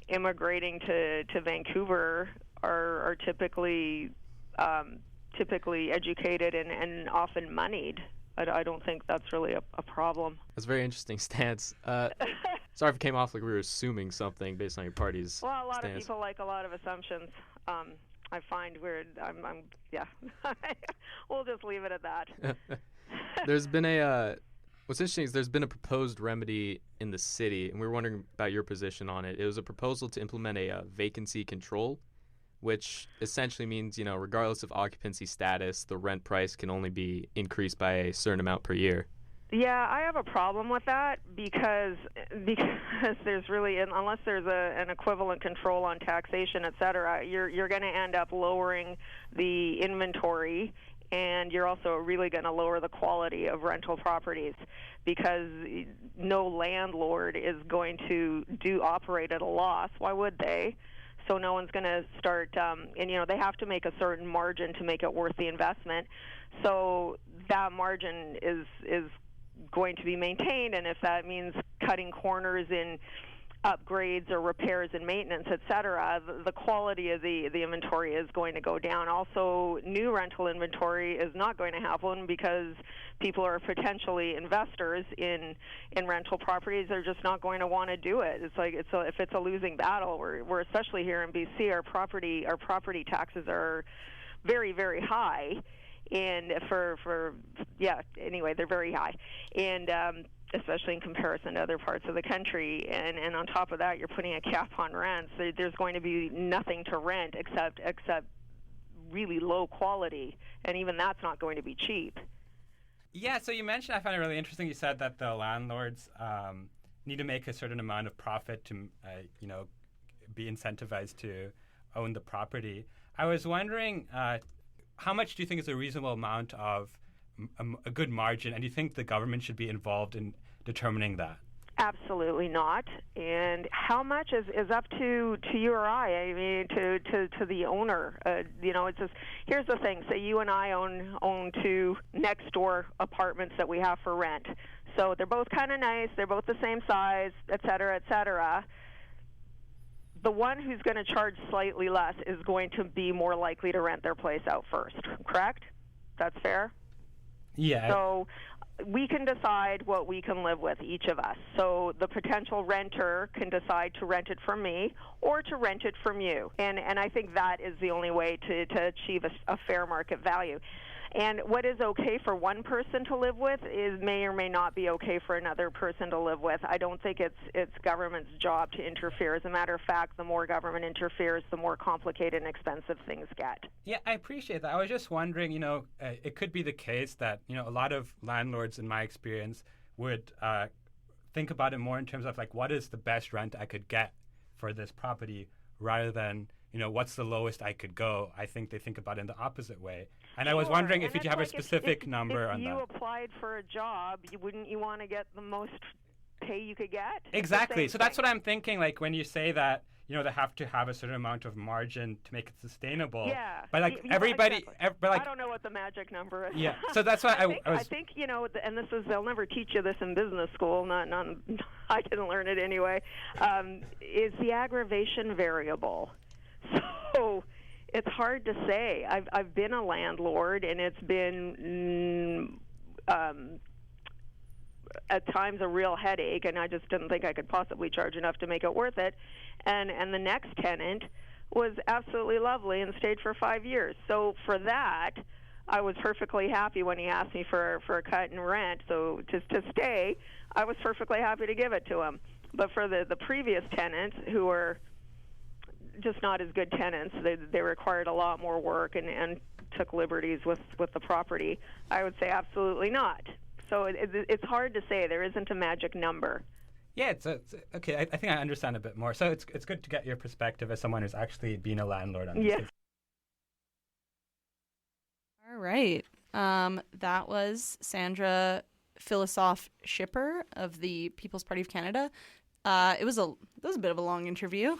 immigrating to Vancouver are typically educated and often moneyed. I don't think that's really a problem. That's a very interesting stance. Sorry if it came off like we were assuming something based on your party's Well, a lot stance. of people like a lot of assumptions. I find weird. Yeah. We'll just leave it at that. There's been what's interesting is there's been a proposed remedy in the city, and we were wondering about your position on it. It was a proposal to implement a vacancy control, which essentially means, regardless of occupancy status, the rent price can only be increased by a certain amount per year. Yeah, I have a problem with that because there's really, unless there's an equivalent control on taxation, et cetera, you're going to end up lowering the inventory, and you're also really going to lower the quality of rental properties because no landlord is going to operate at a loss. Why would they? So no one's going to start, they have to make a certain margin to make it worth the investment. So that margin is going to be maintained, and if that means cutting corners in upgrades or repairs and maintenance, et cetera, the quality of the inventory is going to go down. Also, new rental inventory is not going to happen because people are potentially investors in rental properties. They're just not going to want to do it. It's like if it's a losing battle. We're especially here in BC, our property taxes are very, very high. And anyway, they're very high, and especially in comparison to other parts of the country. And on top of that, you're putting a cap on rents. So there's going to be nothing to rent except really low quality, and even that's not going to be cheap. Yeah, so you mentioned, I found it really interesting, you said that the landlords need to make a certain amount of profit to, be incentivized to own the property. I was wondering, how much do you think is a reasonable amount of a good margin, and do you think the government should be involved in determining that? Absolutely not. And how much is up to you or I? I mean, to the owner. It's just, here's the thing. Say you and I own two next door apartments that we have for rent. So they're both kind of nice. They're both the same size, et cetera, et cetera. The one who's going to charge slightly less is going to be more likely to rent their place out first. Correct? That's fair? Yeah. So we can decide what we can live with, each of us. So the potential renter can decide to rent it from me or to rent it from you. And I think that is the only way to achieve a fair market value. And what is okay for one person to live with may or may not be okay for another person to live with. I don't think it's government's job to interfere. As a matter of fact, the more government interferes, the more complicated and expensive things get. Yeah, I appreciate that. I was just wondering, it could be the case that, a lot of landlords, in my experience, would think about it more in terms of, like, what is the best rent I could get for this property rather than, what's the lowest I could go. I think they think about it in the opposite way. And I was wondering if you have a specific number on that. If you applied for a job, wouldn't you want to get the most pay you could get? Exactly. So that's what I'm thinking. Like, when you say that, they have to have a certain amount of margin to make it sustainable. Yeah. But, like, everybody... Exactly. I don't know what the magic number is. Yeah. So that's why I think, and this is, they'll never teach you this in business school, not I didn't learn it anyway, is the aggravation variable. So it's hard to say. I've been a landlord, and it's been at times a real headache, and I just didn't think I could possibly charge enough to make it worth it. And the next tenant was absolutely lovely and stayed for 5 years. So for that, I was perfectly happy when he asked me for a cut in rent. So to stay, I was perfectly happy to give it to him. But for the previous tenants, who were just not as good tenants, they required a lot more work and took liberties with the property, I would say absolutely not. So it's hard to say. There isn't a magic number. Yeah, it's okay. I think I understand a bit more. So it's good to get your perspective as someone who's actually been a landlord on this. Yeah. All right. That was Sandra Filosof-Schipper of the People's Party of Canada. It was a bit of a long interview.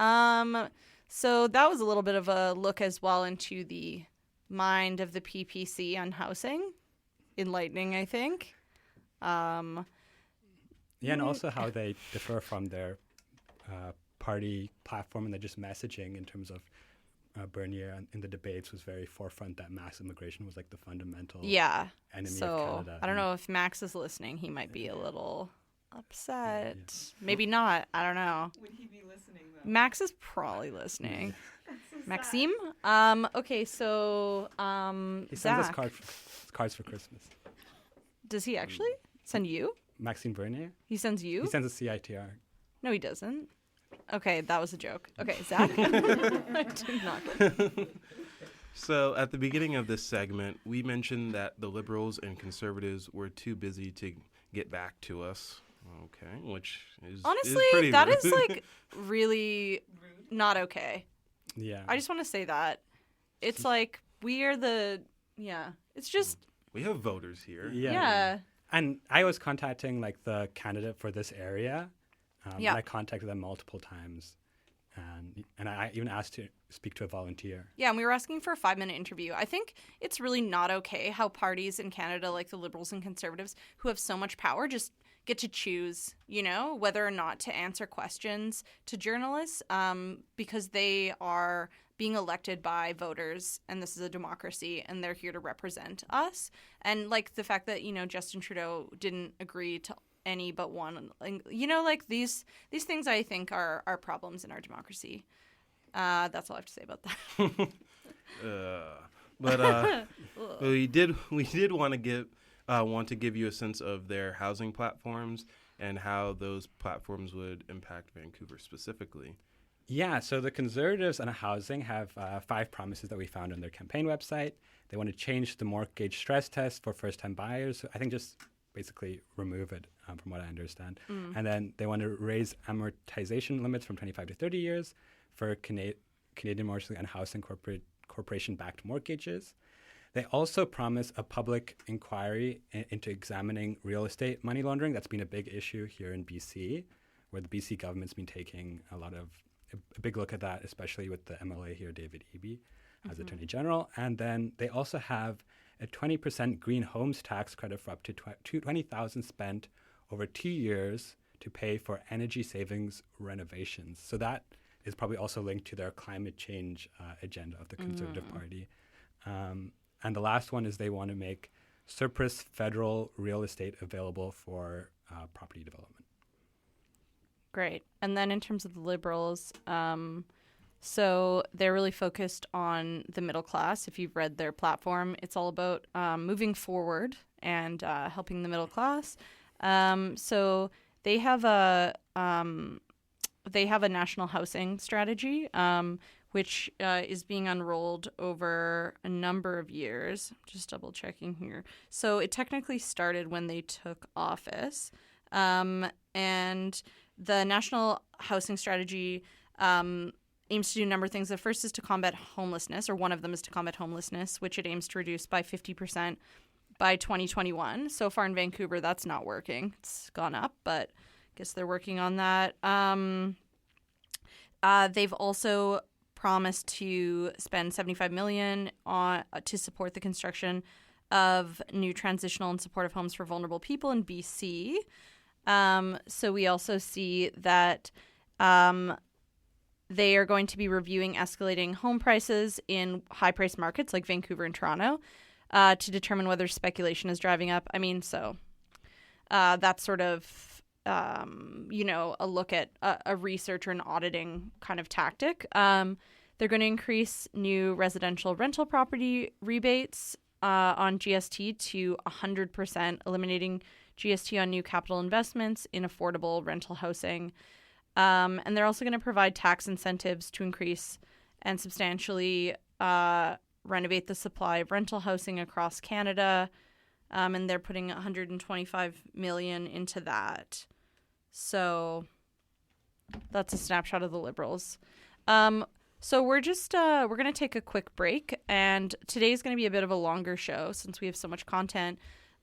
So that was a little bit of a look as well into the mind of the PPC on housing. Enlightening, I think. Yeah, and also how they differ from their party platform and they're just messaging in terms of Bernier in the debates was very forefront that mass immigration was like the fundamental enemy of Canada. I don't know if Max is listening. He might be a little upset. Yeah. Maybe not. I don't know. Would he be listening, though? Max is probably listening. So Maxime? Okay, so he Zach. sends us cards for Christmas. Does he actually send you? Maxime Bernier? He sends you? He sends a CITR. No, he doesn't. Okay, that was a joke. Okay, Zach? I did not. So at the beginning of this segment, we mentioned that the Liberals and Conservatives were too busy to get back to us. Okay, which is honestly, is pretty that rude. is like really not okay. Yeah. I just want to say that. It's like we are it's just... We have voters here. Yeah. And I was contacting like the candidate for this area. And I contacted them multiple times. And I even asked to speak to a volunteer. Yeah, and we were asking for a 5-minute interview. I think it's really not okay how parties in Canada, like the Liberals and Conservatives, who have so much power, just get to choose, whether or not to answer questions to journalists because they are being elected by voters, and this is a democracy, and they're here to represent us. And, like, the fact that, Justin Trudeau didn't agree to any but one, like, these things I think are problems in our democracy. That's all I have to say about that. We did want to give you a sense of their housing platforms and how those platforms would impact Vancouver specifically. Yeah, so the Conservatives on housing have 5 promises that we found on their campaign website. They want to change the mortgage stress test for first-time buyers. I think just basically remove it, from what I understand. And then they want to raise amortization limits from 25 to 30 years for Canadian mortgage and housing corporation-backed mortgages. They also promise a public inquiry into examining real estate money laundering. That's been a big issue here in BC, where the BC government's been taking a big look at that, especially with the MLA here, David Eby, as Attorney General. And then they also have a 20% green homes tax credit for up to $20,000 spent over 2 years to pay for energy savings renovations. So that is probably also linked to their climate change agenda of the Conservative Party. And the last one is they want to make surplus federal real estate available for property development. Great. And then in terms of the Liberals, so they're really focused on the middle class. If you've read their platform, it's all about moving forward and helping the middle class. So they have a national housing strategy, which is being unrolled over a number of years. Just double checking here. So it technically started when they took office, and the national housing strategy aims to do a number of things. The first is to combat homelessness, or one of them is to combat homelessness, which it aims to reduce by 50% by 2021. So far in Vancouver, that's not working. It's gone up, but I guess they're working on that. They've also promised to spend $75 million to support the construction of new transitional and supportive homes for vulnerable people in BC. So we also see that they are going to be reviewing escalating home prices in high-priced markets like Vancouver and Toronto to determine whether speculation is driving up. I mean, so that's sort of, a look at a research or an auditing kind of tactic. They're going to increase new residential rental property rebates on GST to 100%, eliminating GST on new capital investments in affordable rental housing. And they're also going to provide tax incentives to increase and substantially renovate the supply of rental housing across Canada. And they're putting $125 million into that. So that's a snapshot of the Liberals. So we're going to take a quick break. And today's going to be a bit of a longer show since we have so much content.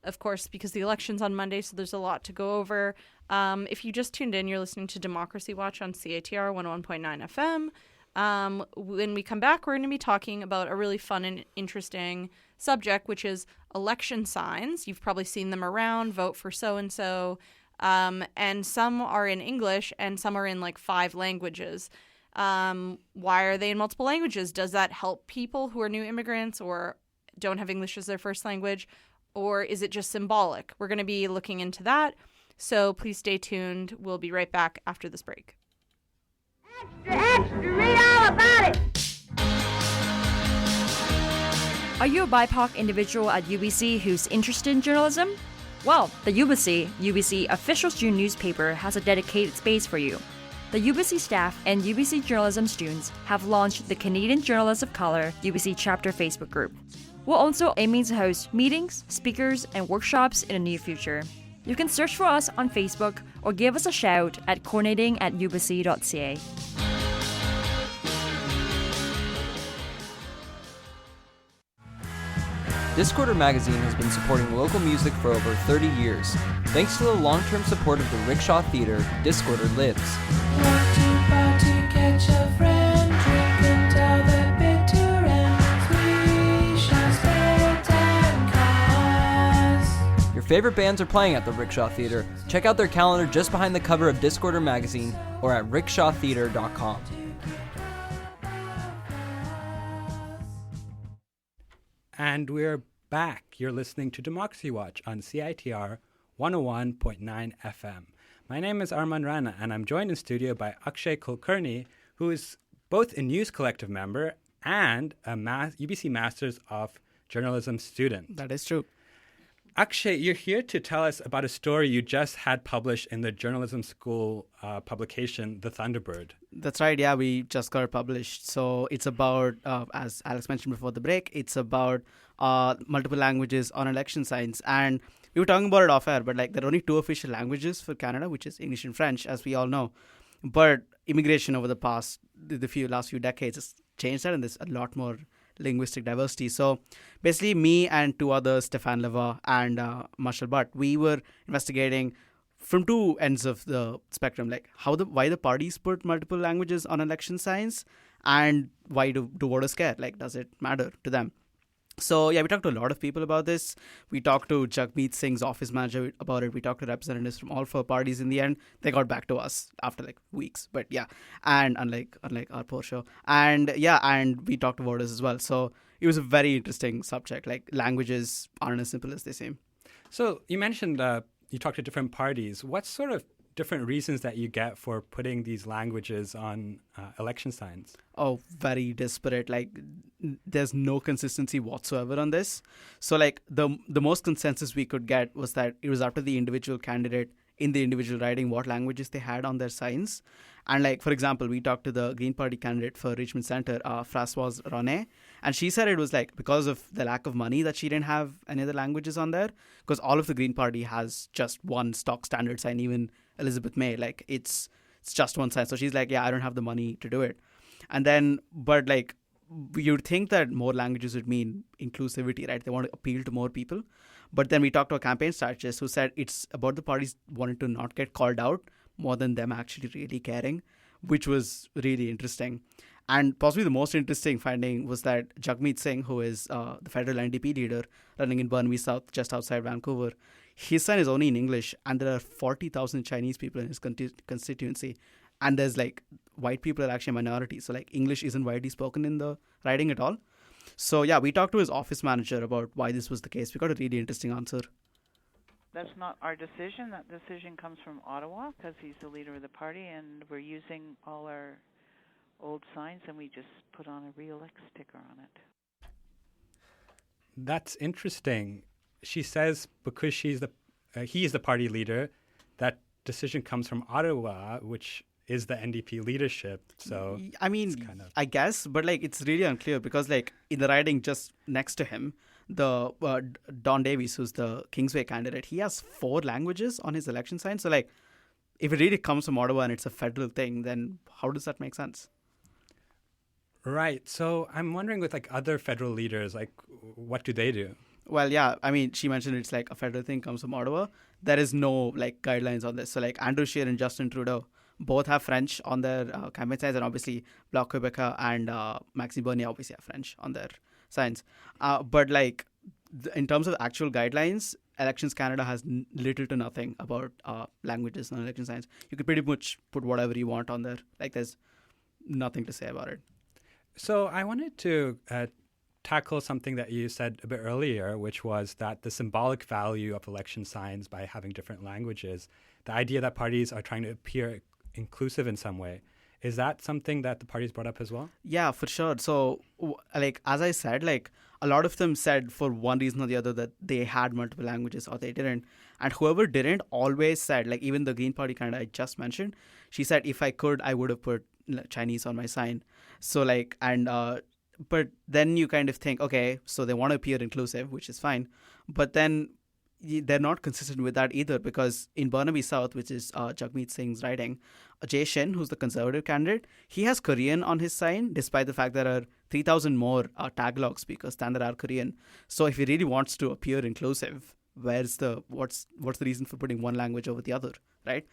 Of course, because the election's on Monday, so there's a lot to go over. If you just tuned in, you're listening to Democracy Watch on CITR 101.9 FM. When we come back, we're going to be talking about a really fun and interesting subject, which is election signs. You've probably seen them around, vote for so-and-so. And some are in English and some are in like 5 languages. Why are they in multiple languages? Does that help people who are new immigrants or don't have English as their first language? Or is it just symbolic? We're going to be looking into that. So please stay tuned. We'll be right back after this break. Extra, read all about it! Are you a BIPOC individual at UBC who's interested in journalism? Well, the UBC official student newspaper has a dedicated space for you. The UBC staff and UBC journalism students have launched the Canadian Journalists of Color UBC chapter Facebook group. We're also aiming to host meetings, speakers, and workshops in the near future. You can search for us on Facebook or give us a shout at coordinating@ubc.ca. Discorder magazine has been supporting local music for over 30 years. Thanks to the long-term support of the Rickshaw Theatre, Discorder lives. Your favorite bands are playing at the Rickshaw Theatre. Check out their calendar just behind the cover of Discorder magazine or at rickshawtheatre.com. And we're back. You're listening to Democracy Watch on CITR 101.9 FM. My name is Arman Rana, and I'm joined in studio by Akshay Kulkarni, who is both a News Collective member and a UBC Masters of Journalism student. That is true. Akshay, you're here to tell us about a story you just had published in the journalism school publication, The Thunderbird. That's right. Yeah, we just got it published. So it's about, as Alex mentioned before the break, it's about multiple languages on election signs. And we were talking about it off air, but like there are only 2 official languages for Canada, which is English and French, as we all know. But immigration over the last few decades has changed that, and there's a lot more linguistic diversity. So basically, me and two others, Stefan Leva and Marshall Butt, we were investigating from two ends of the spectrum, like why the parties put multiple languages on election signs, and why do voters care? Like, does it matter to them? So yeah, we talked to a lot of people about this. We talked to Jagmeet Singh's office manager about it. We talked to representatives from all four parties. In the end, they got back to us after like weeks. But yeah, and unlike our poor show, and yeah, and we talked to voters as well. So it was a very interesting subject. Like, languages aren't as simple as they seem. So you mentioned you talked to different parties. What sort of different reasons that you get for putting these languages on election signs? Oh, very disparate. Like, there's no consistency whatsoever on this. So like the most consensus we could get was that it was up to the individual candidate in the individual riding what languages they had on their signs. And like, for example, we talked to the Green Party candidate for Richmond Centre, Françoise Ronay, and she said it was like because of the lack of money that she didn't have any other languages on there, because all of the Green Party has just one stock standard sign. Even Elizabeth May, like it's just one sign. So she's like, yeah, I don't have the money to do it. And then, but like, you'd think that more languages would mean inclusivity, right? They want to appeal to more people. But then we talked to a campaign strategist who said it's about the parties wanting to not get called out more than them actually really caring, which was really interesting. And possibly the most interesting finding was that Jagmeet Singh, who is the federal NDP leader running in Burnaby South, just outside Vancouver, his sign is only in English, and there are 40,000 Chinese people in his constituency. And there's like, white people are actually a minority. So like, English isn't widely spoken in the riding at all. So yeah, we talked to his office manager about why this was the case. We got a really interesting answer. That's not our decision. That decision comes from Ottawa because he's the leader of the party, and we're using all our old signs, and we just put on a real X sticker on it. That's interesting. She says because he is the party leader, that decision comes from Ottawa, which is the NDP leadership. So I mean, I guess, but like, it's really unclear because like in the riding just next to him, the Don Davies, who's the Kingsway candidate, he has 4 languages on his election sign. So like, if it really comes from Ottawa and it's a federal thing, then how does that make sense? Right. So I'm wondering with like other federal leaders, like what do they do? Well, yeah, I mean, she mentioned it's like a federal thing comes from Ottawa. There is no like guidelines on this. So like Andrew Scheer and Justin Trudeau both have French on their campaign signs, and obviously Bloc Québécois and Maxime Bernier obviously have French on their signs. But like in terms of actual guidelines, Elections Canada has little to nothing about languages on election signs. You could pretty much put whatever you want on there. Like, there's nothing to say about it. So I wanted to tackle something that you said a bit earlier, which was that the symbolic value of election signs by having different languages, the idea that parties are trying to appear inclusive in some way. Is that something that the parties brought up as well? Yeah, for sure. So, like, as I said, like, a lot of them said for one reason or the other that they had multiple languages or they didn't. And whoever didn't always said, like, even the Green Party candidate I just mentioned, she said, if I could, I would have put Chinese on my sign. So, like, and, but then you kind of think, okay, so they want to appear inclusive, which is fine. But then they're not consistent with that either, because in Burnaby South, which is Jagmeet Singh's riding, Jay Shin, who's the Conservative candidate, he has Korean on his sign, despite the fact there are 3,000 more Tagalog speakers than there are Korean. So if he really wants to appear inclusive, what's the reason for putting one language over the other, right?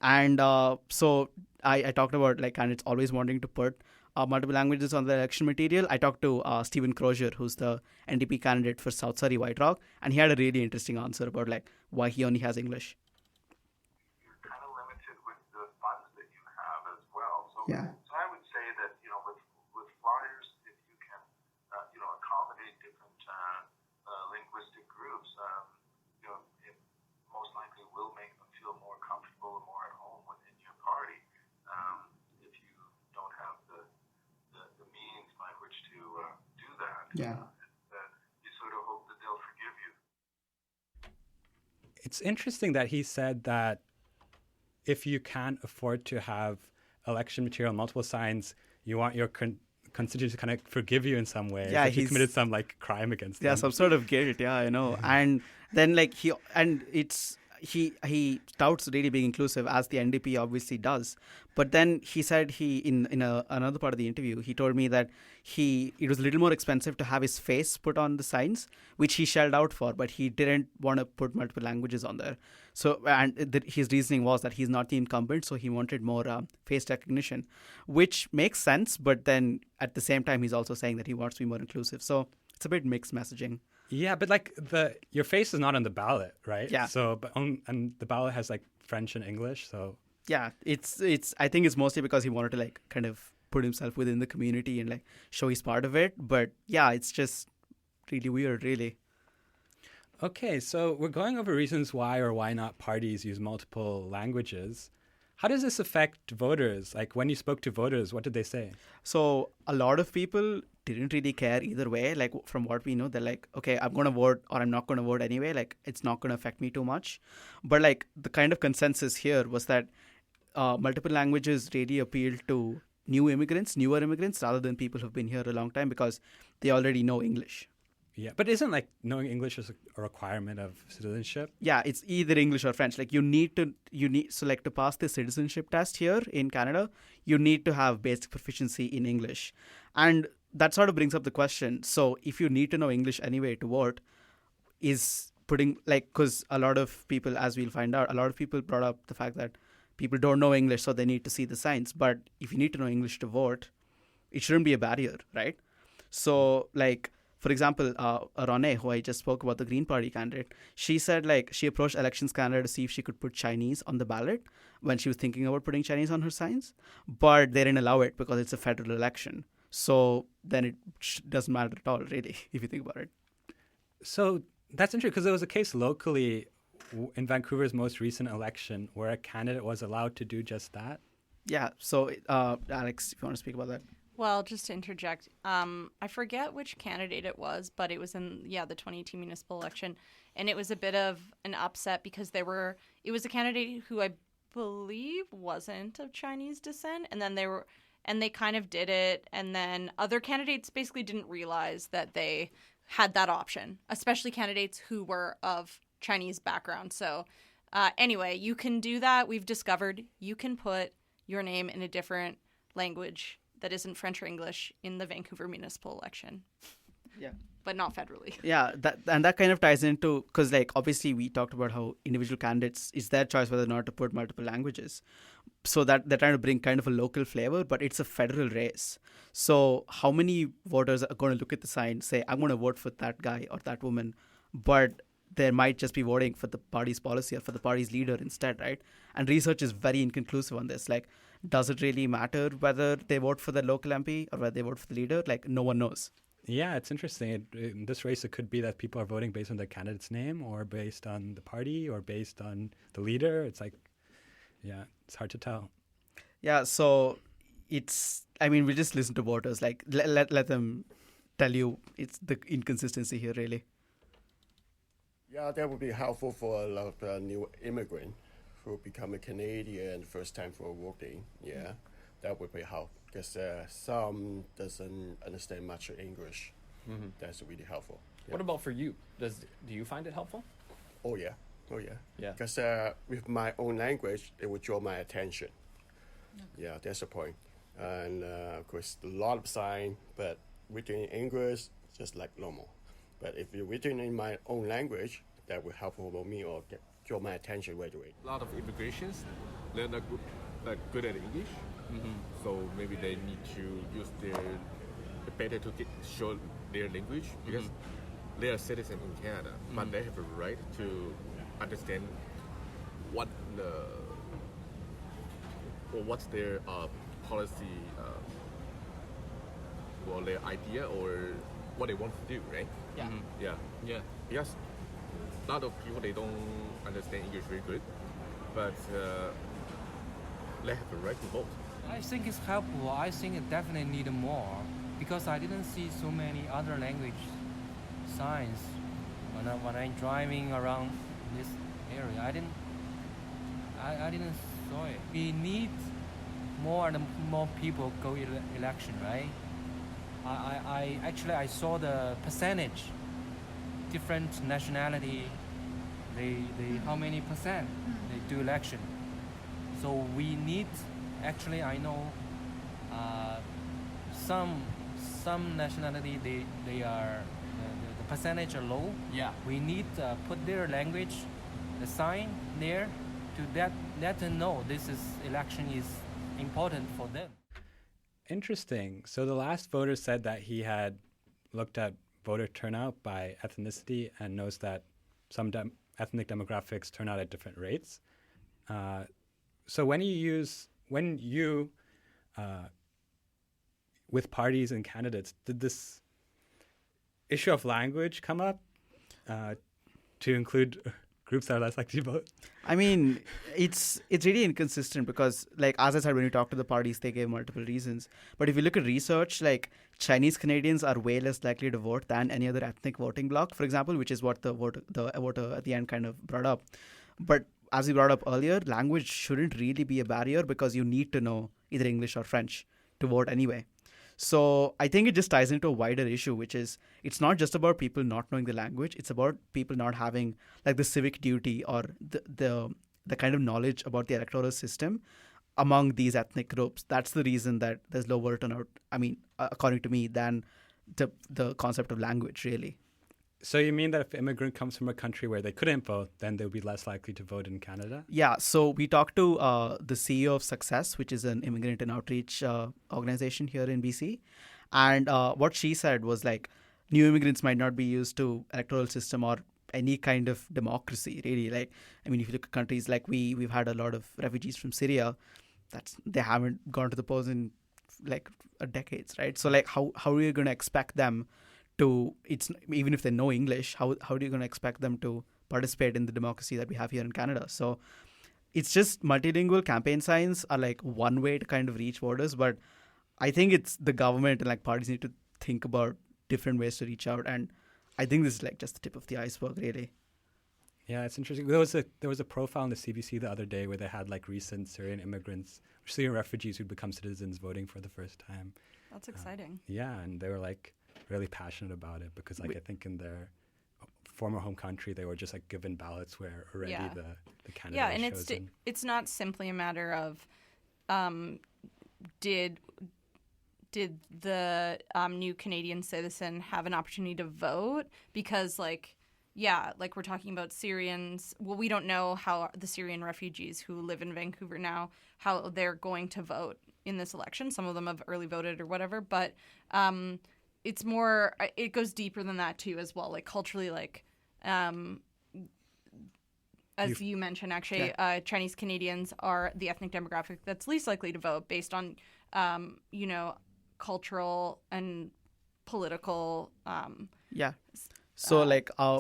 And so I talked about, like, candidates always wanting to put multiple languages on the election material. I talked to Stephen Crozier, who's the NDP candidate for South Surrey White Rock, and he had a really interesting answer about, like, why he only has English. You're kind of limited with the funds that you have as well. So, Yeah. So I would say that, you know, with flyers, if you can, you know, accommodate different linguistic groups, you know, it most likely will make them feel more comfortable and more at home within your party. If you don't have the means by which to do that, Yeah. You sort of hope that they'll forgive you. It's interesting that he said that if you can't afford to have election material on multiple signs, you want your constituents to kind of forgive you in some way. Yeah, if you committed some, like, crime against them. Yeah, some sort of guilt. Yeah, I know. And then, like, he touts really being inclusive, as the NDP obviously does. But then he said in another part of the interview, he told me that it was a little more expensive to have his face put on the signs, which he shelled out for, but he didn't want to put multiple languages on there. So, and his reasoning was that he's not the incumbent, so he wanted more face recognition, which makes sense. But then at the same time, he's also saying that he wants to be more inclusive. So it's a bit mixed messaging. Yeah, but like your face is not on the ballot, right? Yeah. So, and the ballot has like French and English, so. Yeah, it's. I think it's mostly because he wanted to like kind of put himself within the community and like show he's part of it. But yeah, it's just really weird, really. Okay, so we're going over reasons why or why not parties use multiple languages. How does this affect voters? Like when you spoke to voters, what did they say? So a lot of people didn't really care either way. Like from what we know, they're like, okay, I'm going to vote or I'm not going to vote anyway. Like it's not going to affect me too much. But like the kind of consensus here was that multiple languages really appeal to newer immigrants, rather than people who've been here a long time because they already know English. Yeah, but isn't like knowing English is a requirement of citizenship? Yeah, it's either English or French. Like you need so like to pass the citizenship test here in Canada, you need to have basic proficiency in English. And that sort of brings up the question. So if you need to know English anyway to vote, is putting like, because a lot of people, as we'll find out, a lot of people brought up the fact that people don't know English, so they need to see the signs. But if you need to know English to vote, it shouldn't be a barrier, right? So like, for example, Rene, who I just spoke about, the Green Party candidate, she said like she approached Elections Canada to see if she could put Chinese on the ballot when she was thinking about putting Chinese on her signs, but they didn't allow it because it's a federal election. So then it doesn't matter at all, really, if you think about it. So that's interesting because there was a case locally in Vancouver's most recent election where a candidate was allowed to do just that. Yeah. So, Alex, if you want to speak about that. Well, just to interject, I forget which candidate it was, but it was in, the 2018 municipal election. And it was a bit of an upset because it was a candidate who I believe wasn't of Chinese descent. And then they kind of did it. And then other candidates basically didn't realize that they had that option, especially candidates who were of Chinese background. So anyway, you can do that. We've discovered you can put your name in a different language that isn't French or English in the Vancouver municipal election. Yeah. But not federally. Yeah, that kind of ties into, because like obviously we talked about how individual candidates, it's their choice whether or not to put multiple languages. So that they're trying to bring kind of a local flavor, but it's a federal race. So how many voters are going to look at the sign, say, I'm going to vote for that guy or that woman, but they might just be voting for the party's policy or for the party's leader instead, right? And research is very inconclusive on this. Like, does it really matter whether they vote for the local MP or whether they vote for the leader? Like, no one knows. Yeah, it's interesting. In this race, it could be that people are voting based on the candidate's name or based on the party or based on the leader. It's like, yeah, it's hard to tell. Yeah, so we'll just listen to voters. Like, let them tell you it's the inconsistency here, really. Yeah, that would be helpful for a lot of new immigrants who become a Canadian first time for voting. Yeah, that would be helpful because some doesn't understand much English. Mm-hmm. That's really helpful. Yeah. What about for you? Do you find it helpful? Oh yeah. Yeah. Because with my own language, it would draw my attention. Okay. Yeah, that's the point. And of course, a lot of sign, but written in English, just like normal. But if you're written in my own language, that will help for me or draw my attention right away. A lot of immigrations, they're not good at English, so maybe they need to use better to show their language because they are citizens in Canada, but they have a right to understand what's their policy or their idea or what they want to do, right? Yeah. Yeah. Because a lot of people, they don't understand English very good, but they have the right to vote. I think it's helpful. I think it definitely need more because I didn't see so many other language signs when I'm driving around this area. I didn't saw it. We need more and more people go election, right? I saw the percentage, different nationality they how many percent they do election. So we need, actually I know some nationality they are the percentage are low. Yeah. We need put their language, the sign there to let them know this is election is important for them. Interesting. So the last voter said that he had looked at voter turnout by ethnicity and knows that some ethnic demographics turn out at different rates. So when you with parties and candidates, did this issue of language come up to include groups that are less likely to vote? I mean, it's really inconsistent because, like, as I said, when you talk to the parties, they gave multiple reasons. But if you look at research, like, Chinese Canadians are way less likely to vote than any other ethnic voting bloc, for example, which is what the voter at the end kind of brought up. But as we brought up earlier, language shouldn't really be a barrier because you need to know either English or French to vote anyway. So I think it just ties into a wider issue, which is it's not just about people not knowing the language. It's about people not having like the civic duty or the kind of knowledge about the electoral system among these ethnic groups. That's the reason that there's lower turnout, I mean, according to me, than the concept of language, really. So you mean that if an immigrant comes from a country where they couldn't vote, then they'll be less likely to vote in Canada? Yeah, so we talked to the CEO of Success, which is an immigrant and outreach organization here in BC. And what she said was like, new immigrants might not be used to electoral system or any kind of democracy, really. Like, I mean, if you look at countries like we've had a lot of refugees from Syria, they haven't gone to the polls in like decades, right? So like, how are you going to expect them to, even if they know English, how are you going to expect them to participate in the democracy that we have here in Canada? So it's just multilingual campaign signs are like one way to kind of reach voters, but I think it's the government and like parties need to think about different ways to reach out, and I think this is like just the tip of the iceberg, really. Yeah, it's interesting. There was a profile on the CBC the other day where they had like recent Syrian immigrants, Syrian refugees who'd become citizens voting for the first time. That's exciting. Yeah, and they were like really passionate about it because like I think in their former home country they were just like given ballots where already the candidate yeah, and was chosen. It's not simply a matter of did the new Canadian citizen have an opportunity to vote, because like we're talking about Syrians. Well, we don't know how the Syrian refugees who live in Vancouver now, how they're going to vote in this election. Some of them have early voted or whatever, but it's more, it goes deeper than that too as well. Like culturally, like as you mentioned, actually, Chinese Canadians are the ethnic demographic that's least likely to vote based on, cultural and political So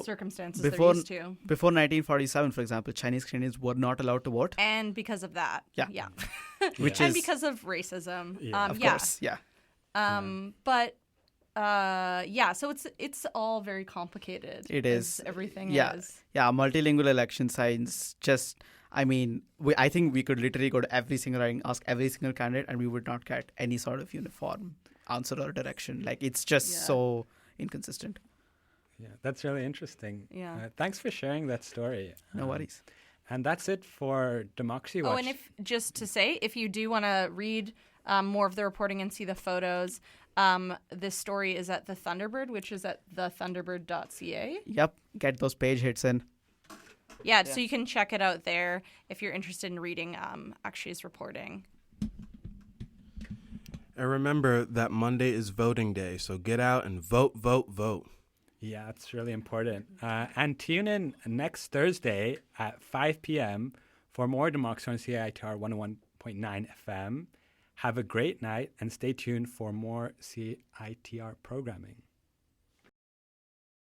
circumstances before, they're used to. Before 1947, for example, Chinese Canadians were not allowed to vote. And because of that. Yeah. And because of racism. Of course, yeah. But so it's all very complicated. It is. Everything is. Yeah, multilingual election signs just, I mean, I think we could literally go to every single line, ask every single candidate, and we would not get any sort of uniform answer or direction. Like, it's just so inconsistent. Yeah, that's really interesting. Yeah. Thanks for sharing that story. No worries. And that's it for Democracy Watch. Oh, and if you do want to read more of the reporting and see the photos, this story is at The Thunderbird, which is at thethunderbird.ca. Yep, get those page hits in. Yeah, so you can check it out there if you're interested in reading Akshay's reporting. And remember that Monday is voting day, so get out and vote, vote, vote. Yeah, it's really important. And tune in next Thursday at 5 p.m. for more Democracy on CITR 101.9 FM. Have a great night and stay tuned for more CITR programming.